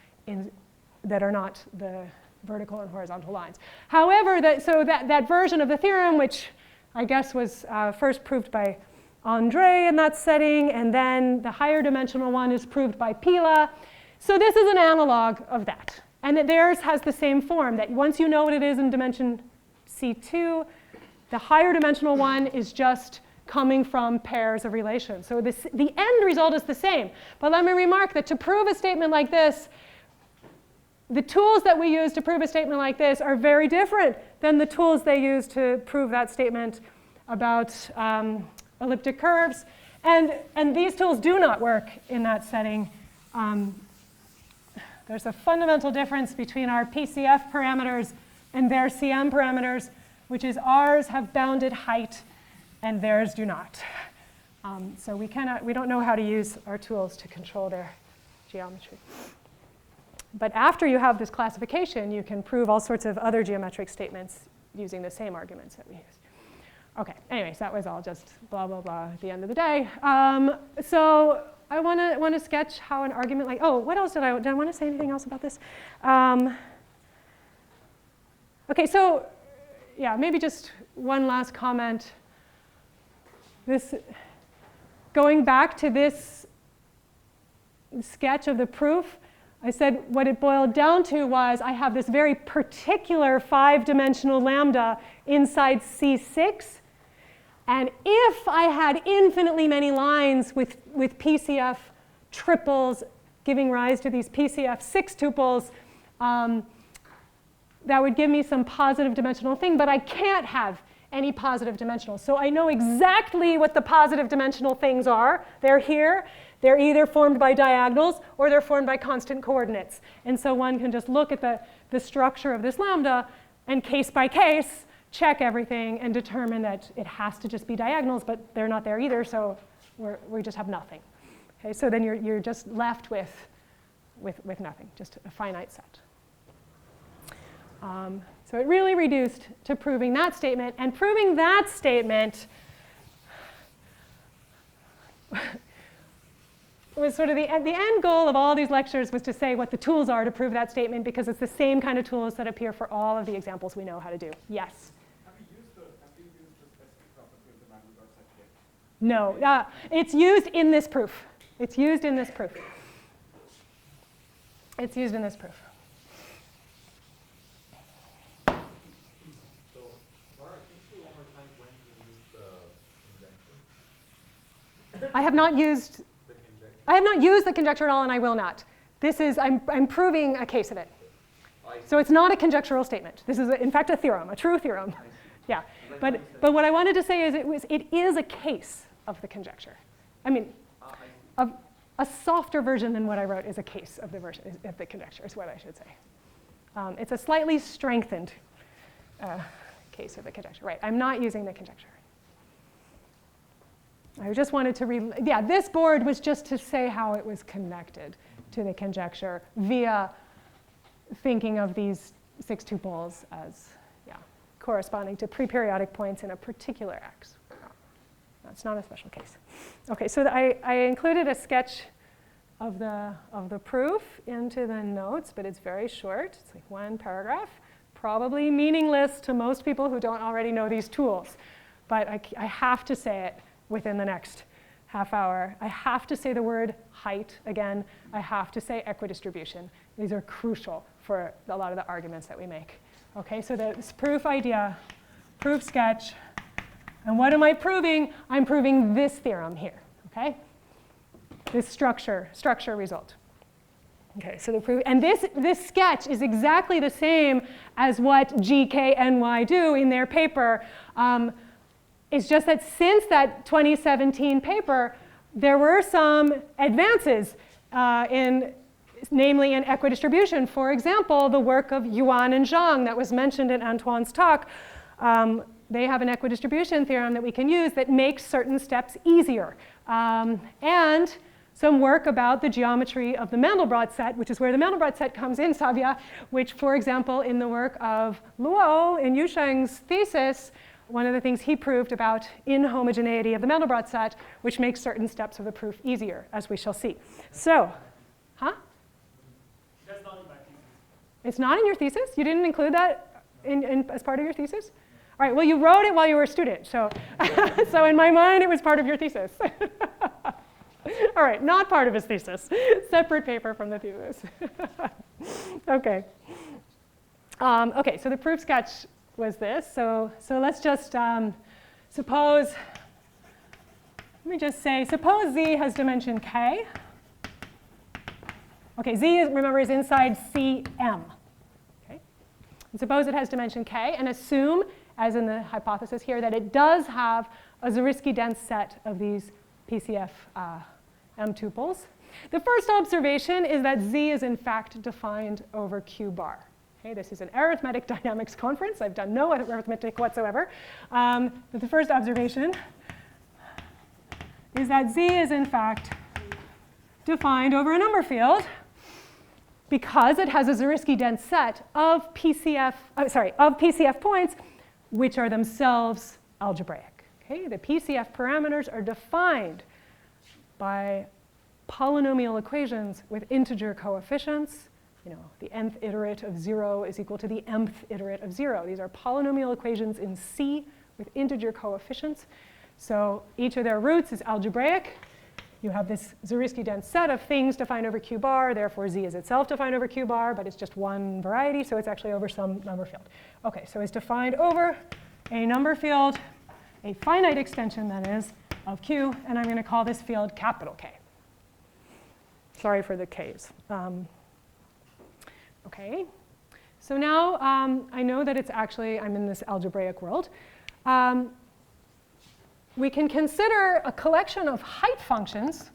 that are not the vertical and horizontal lines. However, that version of the theorem, which I guess was first proved by André in that setting, and then the higher dimensional one is proved by Pila. So this is an analog of that. And that theirs has the same form, that once you know what it is in dimension C2, the higher dimensional one is just coming from pairs of relations. So the end result is the same. But let me remark that to prove a statement like this, the tools that we use to prove a statement like this are very different than the tools they use to prove that statement about elliptic curves. And these tools do not work in that setting. There's a fundamental difference between our PCF parameters and their CM parameters, which is ours have bounded height and theirs do not. So we don't know how to use our tools to control their geometry. But after you have this classification, you can prove all sorts of other geometric statements using the same arguments that we use. OK, anyways, that was all just blah, blah, blah at the end of the day. So I want to sketch how an argument like, what else did I want to say anything else about this? OK, so yeah, maybe just one last comment. Going back to this sketch of the proof, I said what it boiled down to was I have this very particular 5-dimensional lambda inside C6. And if I had infinitely many lines with PCF triples giving rise to these PCF 6 tuples, that would give me some positive dimensional thing. But I can't have any positive dimensional. So I know exactly what the positive dimensional things are. They're here. They're either formed by diagonals or they're formed by constant coordinates. And so one can just look at the structure of this lambda and case by case check everything and determine that it has to just be diagonals, but they're not there either, so we just have nothing. Okay, so then you're just left with nothing, just a finite set. So it really reduced to proving that statement, and proving that statement was sort of the end goal of all these lectures was to say what the tools are to prove that statement, because it's the same kind of tools that appear for all of the examples we know how to do. Yes? Have you used the specific property of the Manin-Mumford set yet? No, it's used in this proof. It's used in this proof. It's used in this proof. So, Laura, can you say one more time when you used the conjecture? I have not used the conjecture at all, and I will not. This is, I'm proving a case of it. So it's not a conjectural statement. This is, in fact, a theorem, a true theorem. Yeah, but what I wanted to say is it is a case of the conjecture. I mean, a softer version than what I wrote is a case of the version of the conjecture, is what I should say. It's a slightly strengthened case of the conjecture. Right, I'm not using the conjecture. I just wanted to, yeah, this board was just to say how it was connected to the conjecture via thinking of these 6 tuples as, yeah, corresponding to preperiodic points in a particular X. That's not a special case. Okay, so I included a sketch of the proof into the notes, but it's very short. It's like 1 paragraph, probably meaningless to most people who don't already know these tools. But I have to say it within the next half hour. I have to say the word height again. I have to say equidistribution. These are crucial for a lot of the arguments that we make. Okay, so this proof idea, proof sketch, and what am I proving? I'm proving this theorem here, okay? This structure result. Okay, so the proof, and this sketch is exactly the same as what GKNY do in their paper. It's just that since that 2017 paper, there were some advances namely in equidistribution. For example, the work of Yuan and Zhang that was mentioned in Antoine's talk. They have an equidistribution theorem that we can use that makes certain steps easier. And some work about the geometry of the Mandelbrot set, which is where the Mandelbrot set comes in, Savia, which, for example, in the work of Luo in Yusheng's thesis, one of the things he proved about inhomogeneity of the Mandelbrot set, which makes certain steps of the proof easier, as we shall see. So, huh? That's not in my thesis. It's not in your thesis? You didn't include that as part of your thesis? All right, well, you wrote it while you were a student, so, so in my mind, it was part of your thesis. All right, not part of his thesis. Separate paper from the thesis. Okay. Okay, so the proof sketch was this. So let's just suppose, let me just say, suppose Z has dimension K. Okay, Z, remember, is inside Cm. Okay? And suppose it has dimension K, and assume, as in the hypothesis here, that it does have a Zariski-dense set of these PCF M tuples. The first observation is that Z is in fact defined over Q bar. Okay, this is an arithmetic dynamics conference. I've done no arithmetic whatsoever. But the first observation is that Z is in fact defined over a number field because it has a Zariski-dense set of PCF points, which are themselves algebraic. Okay, the PCF parameters are defined by polynomial equations with integer coefficients. You know, the nth iterate of 0 is equal to the mth iterate of 0. These are polynomial equations in C with integer coefficients. So each of their roots is algebraic. You have this Zariski-dense set of things defined over Q bar. Therefore, Z is itself defined over Q bar, but it's just one variety, so it's actually over some number field. Okay, so it's defined over a number field, a finite extension, that is, of Q, and I'm going to call this field capital K. Sorry for the Ks. Okay, so now I know that it's actually, I'm in this algebraic world. We can consider a collection of height functions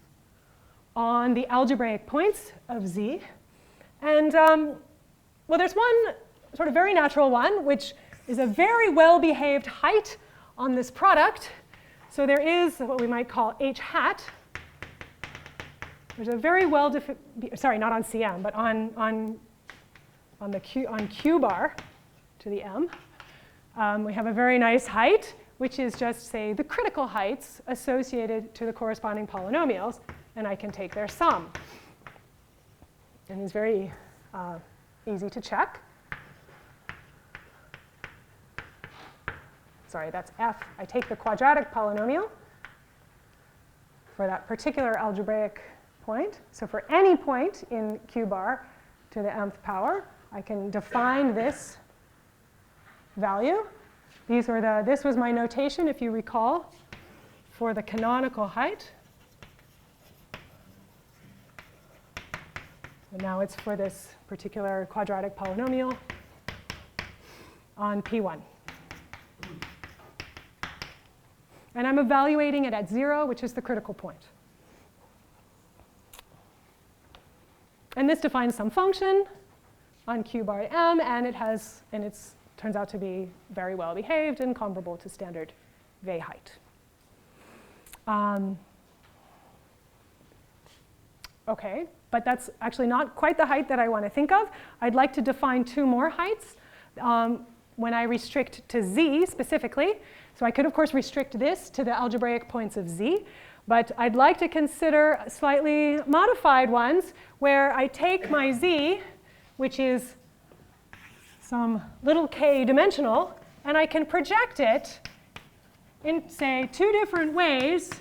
on the algebraic points of Z. And well, there's one sort of very natural one, which is a very well-behaved height on this product. So there is what we might call H hat. There's a very well-defined, sorry, not on Cm, but on Q bar to the M. We have a very nice height, which is just, say, the critical heights associated to the corresponding polynomials, and I can take their sum. And it's very easy to check. Sorry, that's F. I take the quadratic polynomial for that particular algebraic point. So for any point in Q bar to the mth power, I can define this value. This was my notation, if you recall, for the canonical height. And now it's for this particular quadratic polynomial on P1. And I'm evaluating it at 0, which is the critical point. And this defines some function on Q bar M, and it's turns out to be very well behaved and comparable to standard Weil height. Okay, but that's actually not quite the height that I want to think of. I'd like to define two more heights when I restrict to z specifically. So I could, of course, restrict this to the algebraic points of z. But I'd like to consider slightly modified ones where I take my z, which is some little k dimensional, and I can project it in, say, two different ways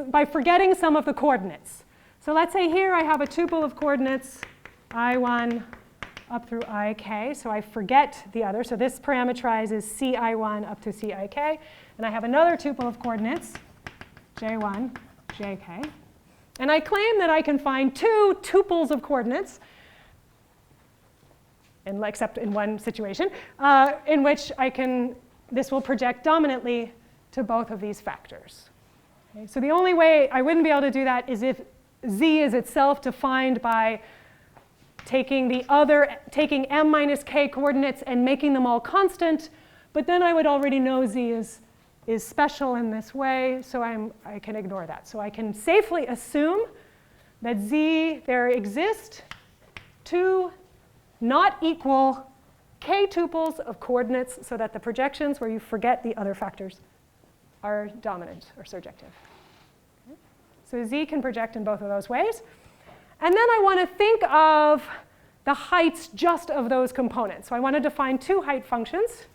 by forgetting some of the coordinates. So let's say here I have a tuple of coordinates I1 up through ik. So I forget the other. So this parameterizes ci1 up to cik. And I have another tuple of coordinates, j1, jk. And I claim that I can find two tuples of coordinates, except in one situation, in which this will project dominantly to both of these factors. Okay, so the only way I wouldn't be able to do that is if z is itself defined by taking m minus k coordinates and making them all constant, but then I would already know z is special in this way, so I can ignore that. So I can safely assume that there exist two not equal k tuples of coordinates so that the projections where you forget the other factors are dominant or surjective. Okay. So z can project in both of those ways. And then I want to think of the heights just of those components. So I want to define two height functions,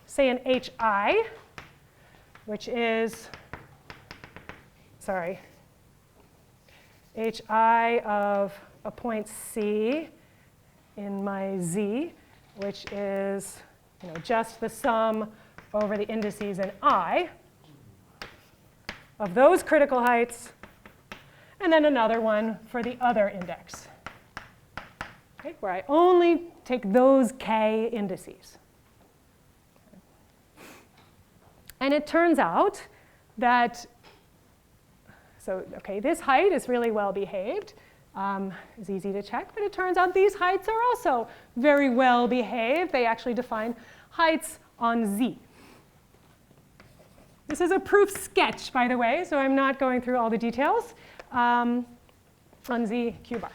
say an hi, which is, hi of a point C in my Z, which is just the sum over the indices in I of those critical heights, and then another one for the other index, okay, where I only take those k indices. And it turns out that, this height is really well behaved. It's easy to check, but it turns out these heights are also very well behaved. They actually define heights on Z. This is a proof sketch, by the way, so I'm not going through all the details on Z Q bar.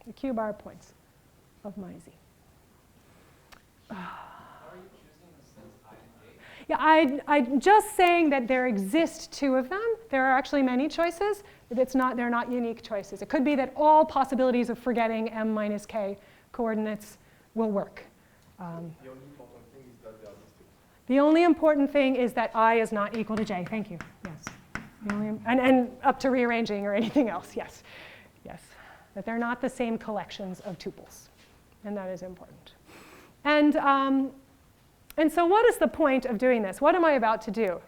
The Q bar points of my Z. Yeah, I'm just saying that there exist two of them. There are actually many choices. They're not unique choices. It could be that all possibilities of forgetting m minus k coordinates will work. The only important thing is that I is not equal to j. Thank you. Yes. And up to rearranging or anything else. Yes. Yes. That they're not the same collections of tuples. And that is important. And so what is the point of doing this? What am I about to do?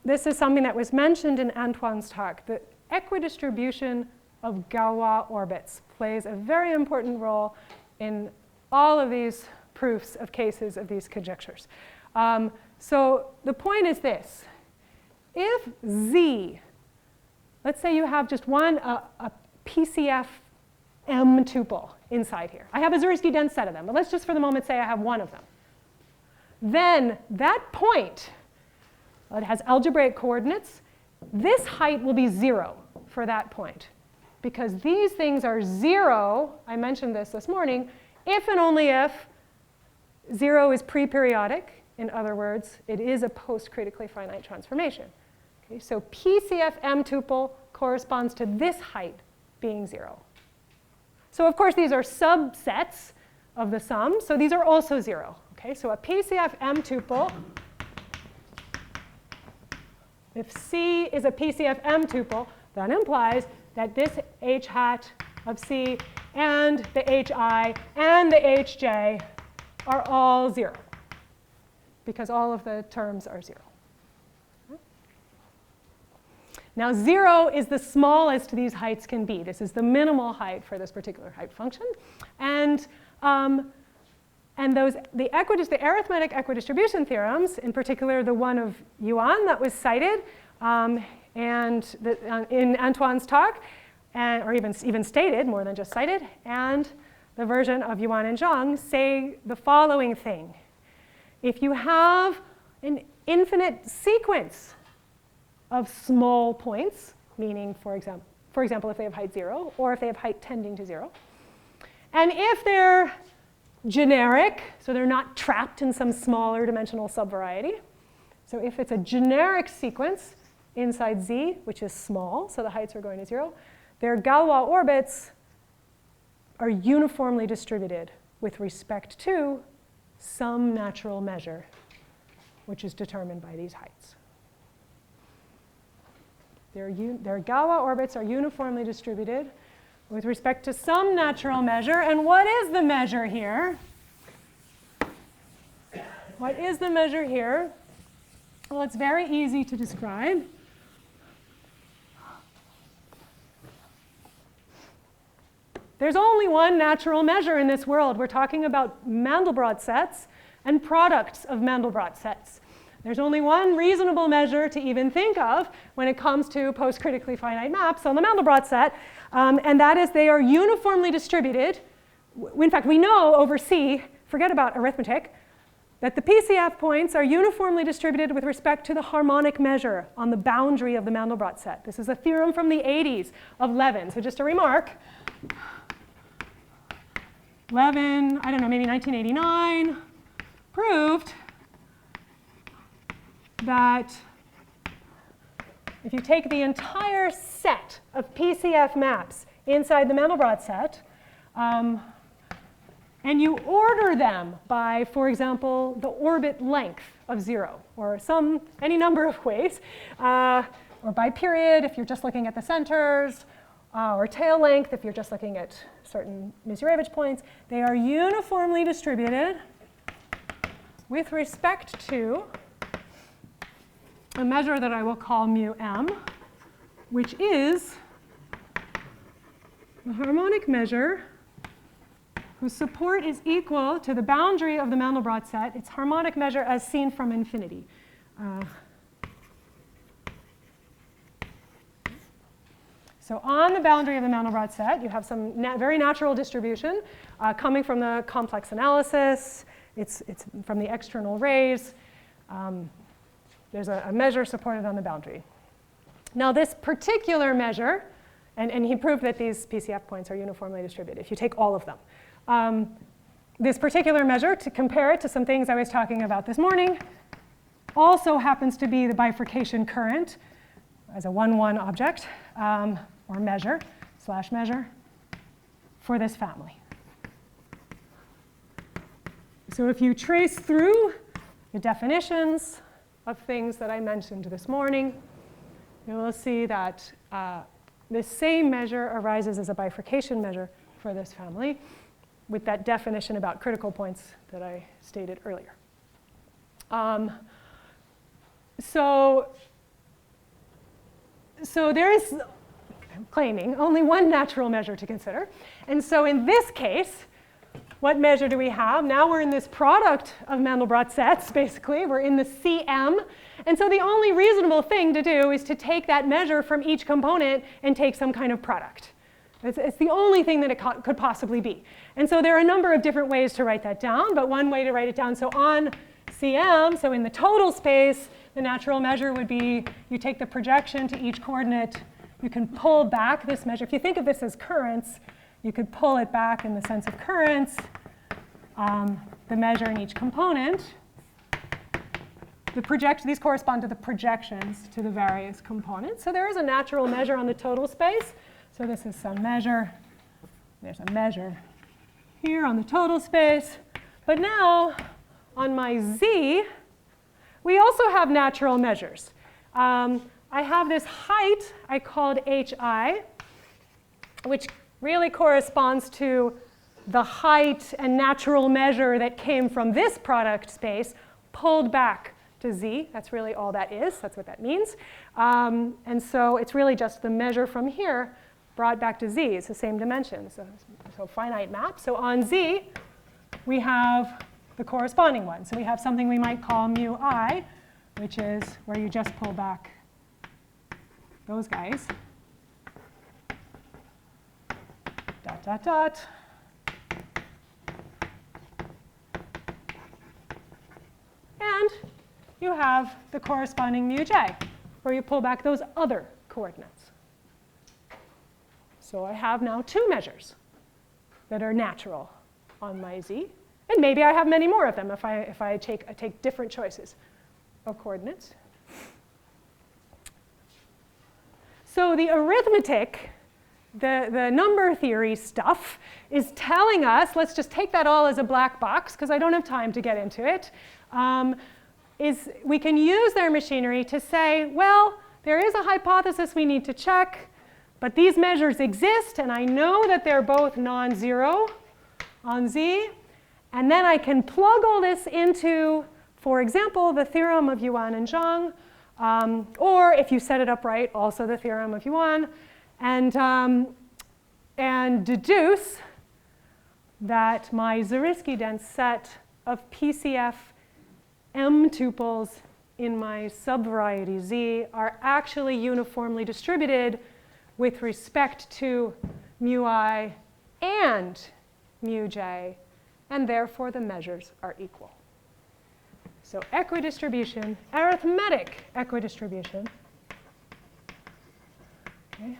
This is something that was mentioned in Antoine's talk. The equidistribution of Galois orbits plays a very important role in all of these proofs of cases of these conjectures. So the point is this. If Z, let's say you have just a PCF M tuple inside here. I have a Zariski-dense set of them, but let's just for the moment say I have one of them. Then that point, it has algebraic coordinates. This height will be 0 for that point, because these things are 0, I mentioned this morning, if and only if 0 is preperiodic. In other words, it is a post-critically finite transformation. Okay, so PCF M tuple corresponds to this height being 0. So of course, these are subsets of the sum, so these are also 0. Okay, so a PCF M tuple, if C is a PCF M tuple, that implies that this H hat of C and the HI and the HJ are all 0, because all of the terms are 0. Now 0 is the smallest these heights can be. This is the minimal height for this particular height function. And the arithmetic equidistribution theorems, in particular the one of Yuan that was cited in Antoine's talk, and, or even stated, more than just cited, and the version of Yuan and Zhang say the following thing. If you have an infinite sequence of small points, meaning, for example, if they have height 0, or if they have height tending to 0, and if they're generic, so they're not trapped in some smaller dimensional subvariety, so if it's a generic sequence inside Z, which is small, so the heights are going to 0, their Galois orbits are uniformly distributed with respect to some natural measure, which is determined by these heights. Their Galois orbits are uniformly distributed with respect to some natural measure. And what is the measure here? What is the measure here? Well, it's very easy to describe. There's only one natural measure in this world. We're talking about Mandelbrot sets and products of Mandelbrot sets. There's only one reasonable measure to even think of when it comes to post-critically finite maps on the Mandelbrot set, and that is they are uniformly distributed. In fact, we know over C, forget about arithmetic, that the PCF points are uniformly distributed with respect to the harmonic measure on the boundary of the Mandelbrot set. This is a theorem from the 80s of Levin. So just a remark. Levin, I don't know, maybe 1989, proved that if you take the entire set of PCF maps inside the Mandelbrot set, and you order them by, for example, the orbit length of 0, or any number of ways, or by period if you're just looking at the centers, or tail length if you're just looking at certain Misiurevich points, they are uniformly distributed with respect to a measure that I will call mu m, which is the harmonic measure whose support is equal to the boundary of the Mandelbrot set, its harmonic measure as seen from infinity. So on the boundary of the Mandelbrot set, you have some very natural distribution coming from the complex analysis. It's from the external rays. There's a measure supported on the boundary. Now this particular measure, and he proved that these PCF points are uniformly distributed if you take all of them. This particular measure, to compare it to some things I was talking about this morning, also happens to be the bifurcation current as a 1-1 object, or measure, /measure, for this family. So if you trace through the definitions of things that I mentioned this morning, you will see that this same measure arises as a bifurcation measure for this family with that definition about critical points that I stated earlier. So there is, I'm claiming, only one natural measure to consider. And so in this case, what measure do we have? Now we're in this product of Mandelbrot sets, basically. We're in the CM. And so the only reasonable thing to do is to take that measure from each component and take some kind of product. It's the only thing that it could possibly be. And so there are a number of different ways to write that down, but one way to write it down, so on CM, so in the total space, the natural measure would be you take the projection to each coordinate, you can pull back this measure. If you think of this as currents, you could pull it back in the sense of currents, the measure in each component. These correspond to the projections to the various components. So there is a natural measure on the total space. So this is some measure. There's a measure here on the total space. But now, on my Z, we also have natural measures. I have this height I called HI, which really corresponds to the height and natural measure that came from this product space pulled back to Z. That's really all that is. That's what that means. And so it's really just the measure from here brought back to Z. It's the same dimension, so finite map. So on Z, we have the corresponding one. So we have something we might call mu I, which is where you just pull back those guys. dot, dot. And you have the corresponding mu j, where you pull back those other coordinates. So I have now two measures that are natural on my z. And maybe I have many more of them if I take different choices of coordinates. So the arithmetic, the number theory stuff, is telling us, let's just take that all as a black box because I don't have time to get into it, is we can use their machinery to say, well, there is a hypothesis we need to check, but these measures exist, and I know that they're both non-zero on z. And then I can plug all this into, for example, the theorem of Yuan and Zhang, or if you set it up right, also the theorem of Yuan, and deduce that my Zariski-dense set of PCF M tuples in my subvariety Z are actually uniformly distributed with respect to mu I and mu J, and therefore the measures are equal. So equidistribution, arithmetic equidistribution. Okay.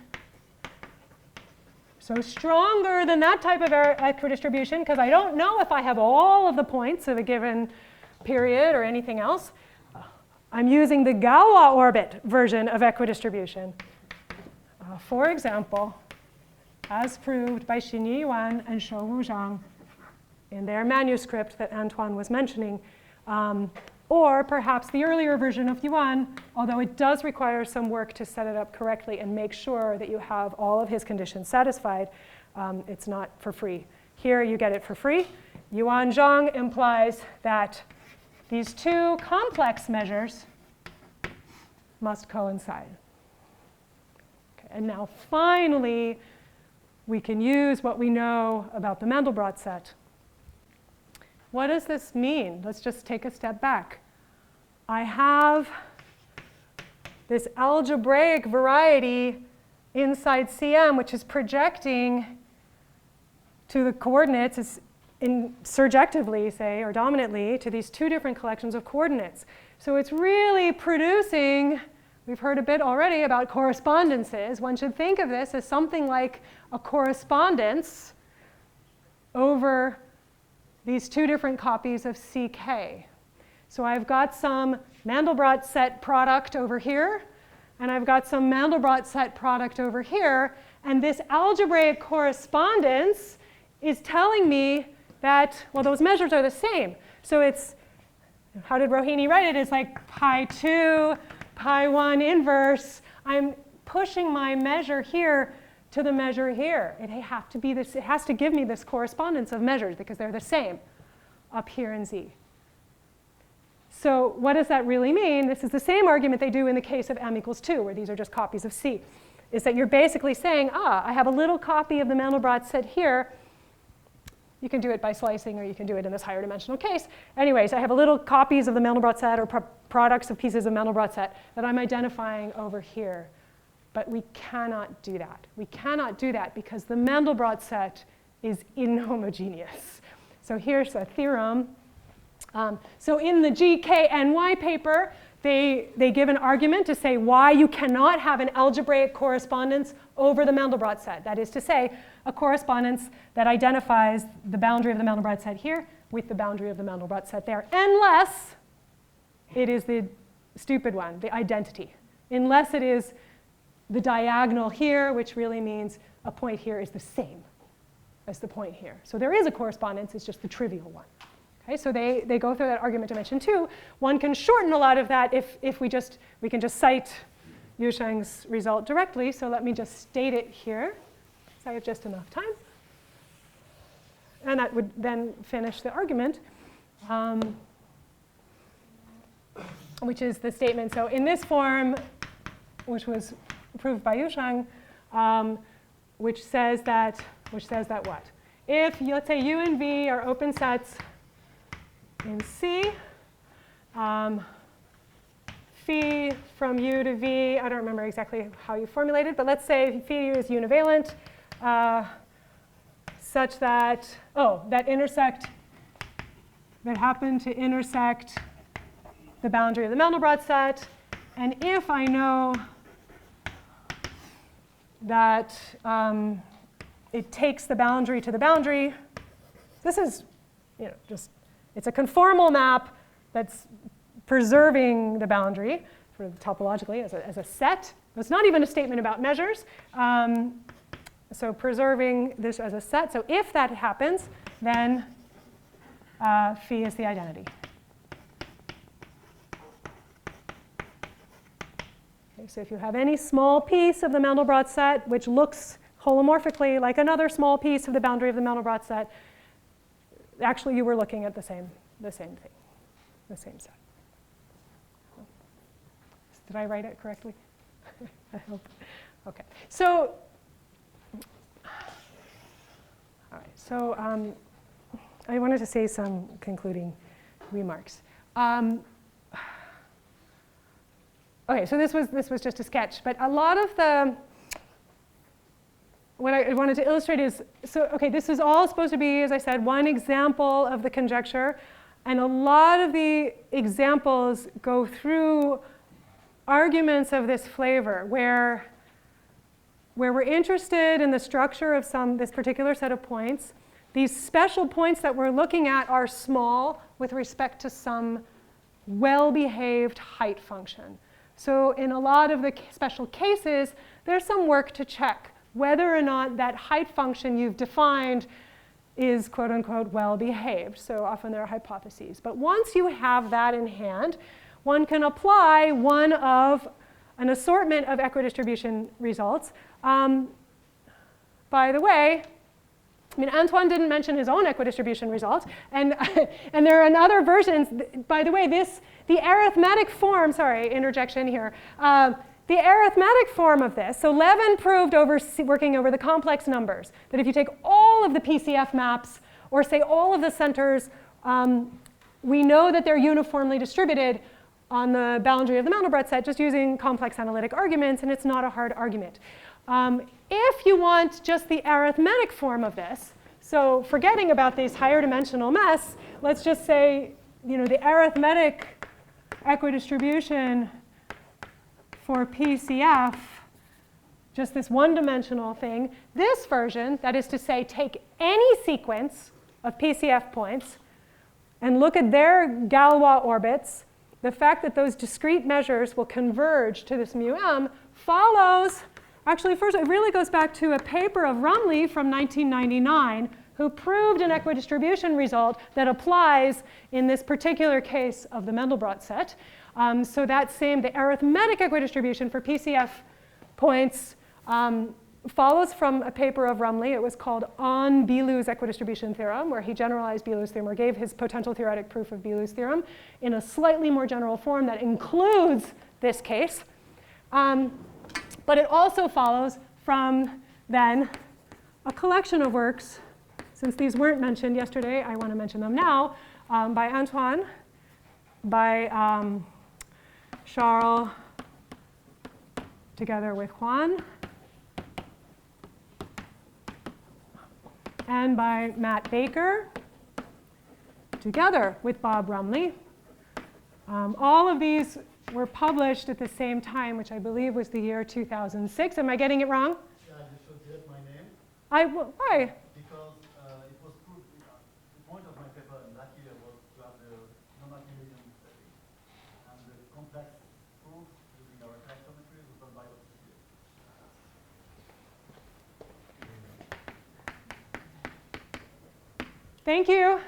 So stronger than that type of equidistribution, because I don't know if I have all of the points of a given period or anything else. I'm using the Galois orbit version of equidistribution. For example, as proved by Xinyi Yuan and Shouwu Zhang in their manuscript that Antoine was mentioning, or perhaps the earlier version of Yuan, although it does require some work to set it up correctly and make sure that you have all of his conditions satisfied. It's not for free. Here you get it for free. Yuan Zhang implies that these two complex measures must coincide. Okay, and now finally, we can use what we know about the Mandelbrot set. What does this mean? Let's just take a step back. I have this algebraic variety inside CM, which is projecting to the coordinates surjectively, say, or dominantly, to these two different collections of coordinates. So it's really producing, we've heard a bit already about correspondences. One should think of this as something like a correspondence over these two different copies of CK. So I've got some Mandelbrot set product over here, and I've got some Mandelbrot set product over here, and this algebraic correspondence is telling me that, well, those measures are the same. So it's, how did Rohini write it? It's like pi 2, pi 1 inverse. I'm pushing my measure here to the measure here. It has to give me this correspondence of measures because they're the same up here in Z. So what does that really mean? This is the same argument they do in the case of M equals 2, where these are just copies of C, is that you're basically saying, I have a little copy of the Mandelbrot set here. You can do it by slicing, or you can do it in this higher dimensional case. Anyways, I have a little copies of the Mandelbrot set or products of pieces of Mandelbrot set that I'm identifying over here. But we cannot do that. We cannot do that because the Mandelbrot set is inhomogeneous. So here's a theorem. So in the GKNY paper, they give an argument to say why you cannot have an algebraic correspondence over the Mandelbrot set. That is to say, a correspondence that identifies the boundary of the Mandelbrot set here with the boundary of the Mandelbrot set there, unless it is the stupid one, the identity. Unless it is the diagonal here, which really means a point here is the same as the point here. So there is a correspondence, it's just the trivial one. Okay, so they go through that argument dimension 2. One can shorten a lot of that if we can just cite Yu Sheng's result directly. So let me just state it here, so I have just enough time. And that would then finish the argument, which is the statement. So in this form, which was proved by Yu Sheng, which says that what? If, let's say, U and V are open sets in C, phi from U to V, I don't remember exactly how you formulated, but let's say phi is univalent, such that, that happen to intersect the boundary of the Mandelbrot set. And if I know that it takes the boundary to the boundary, this is, just, it's a conformal map that's preserving the boundary sort of topologically as a set. It's not even a statement about measures. So preserving this as a set. So if that happens, then phi is the identity. Okay, so if you have any small piece of the Mandelbrot set which looks holomorphically like another small piece of the boundary of the Mandelbrot set, actually you were looking at the same thing, the same set. Did I write it correctly? I hope. Okay. So, all right. So I wanted to say some concluding remarks. Okay. So this was just a sketch, but a lot of the what I wanted to illustrate is this is all supposed to be, as I said, one example of the conjecture, and a lot of the examples go through arguments of this flavor where we're interested in the structure of this particular set of points. These special points that we're looking at are small with respect to some well-behaved height function. So in a lot of the special cases, there's some work to check whether or not that height function you've defined is quote unquote well-behaved. So often there are hypotheses. But once you have that in hand, one can apply one of an assortment of equidistribution results. By the way, Antoine didn't mention his own equidistribution results, and there are other versions. By the way, the arithmetic form, sorry, interjection here. The arithmetic form of this, so Levin proved working over the complex numbers, that if you take all of the PCF maps, or say all of the centers, we know that they're uniformly distributed on the boundary of the Mandelbrot set just using complex analytic arguments, and it's not a hard argument. If you want just the arithmetic form of this, so forgetting about this higher dimensional mess, let's just say, the arithmetic equidistribution for PCF, just this one-dimensional thing, this version, that is to say, take any sequence of PCF points and look at their Galois orbits, the fact that those discrete measures will converge to this mu_m follows, actually first it really goes back to a paper of Rumley from 1999 who proved an equidistribution result that applies in this particular case of the Mandelbrot set. So that the arithmetic equidistribution for PCF points follows from a paper of Rumley. It was called On Bilou's Equidistribution Theorem, where he generalized Bilou's theorem, or gave his potential theoretic proof of Bilou's theorem in a slightly more general form that includes this case. But it also follows from then a collection of works. Since these weren't mentioned yesterday, I want to mention them now, by Antoine, by Charles, together with Juan, and by Matt Baker, together with Bob Rumley. All of these were published at the same time, which I believe was the year 2006. Am I getting it wrong? Yeah, you should get my name. Why? Because it was proved, the point of my paper that year was to have the non-Archimedean study. And the complex proof using our characterometry was done by OTCA. Thank you.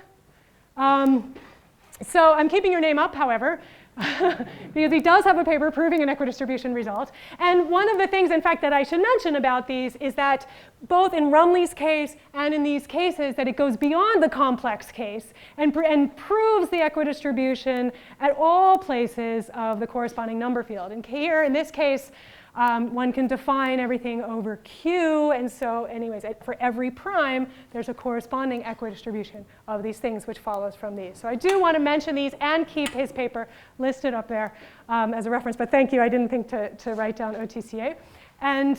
So I'm keeping your name up, however, because he does have a paper proving an equidistribution result. And one of the things, in fact, that I should mention about these is that both in Rumley's case and in these cases, that it goes beyond the complex case and proves the equidistribution at all places of the corresponding number field. And here, in this case, one can define everything over Q, and so anyways, for every prime, there's a corresponding equidistribution of these things which follows from these. So I do want to mention these and keep his paper listed up there as a reference, but thank you, I didn't think to write down OTCA. And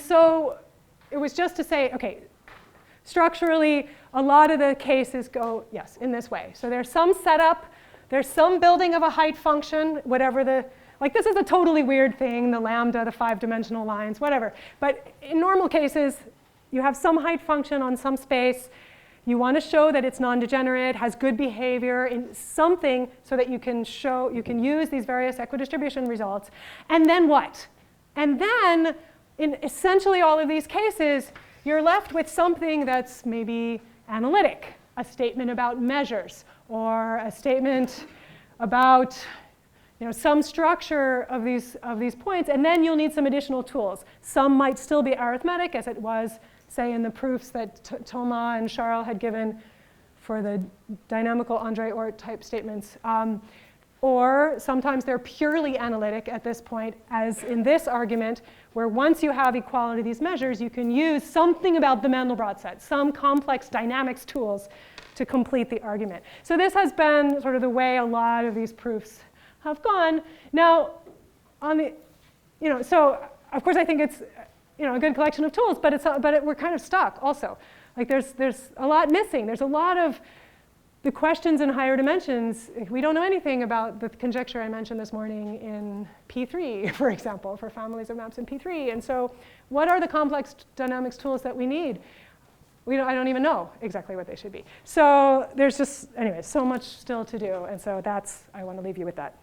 so it was just to say, okay, structurally, a lot of the cases go, yes, in this way. So there's some setup, there's some building of a height function, whatever the, like this is a totally weird thing, the lambda, the 5-dimensional lines, whatever. But in normal cases, you have some height function on some space. You want to show that it's non-degenerate, has good behavior in something so that you can show, you can use these various equidistribution results. And then what? And then in essentially all of these cases, you're left with something that's maybe analytic, a statement about measures, or a statement about some structure of these points, and then you'll need some additional tools. Some might still be arithmetic, as it was, say, in the proofs that Thomas and Charles had given for the dynamical André-Oort type statements. Or sometimes they're purely analytic at this point, as in this argument, where once you have equality of these measures, you can use something about the Mandelbrot set, some complex dynamics tools to complete the argument. So this has been sort of the way a lot of these proofs have gone. Now, on the, so of course I think it's a good collection of tools, but we're kind of stuck also. Like there's a lot missing. There's a lot of the questions in higher dimensions. We don't know anything about the conjecture I mentioned this morning in P3, for example, for families of maps in P3. And so what are the complex dynamics tools that we need? I don't even know exactly what they should be. So there's just, anyway, so much still to do. And so I want to leave you with that.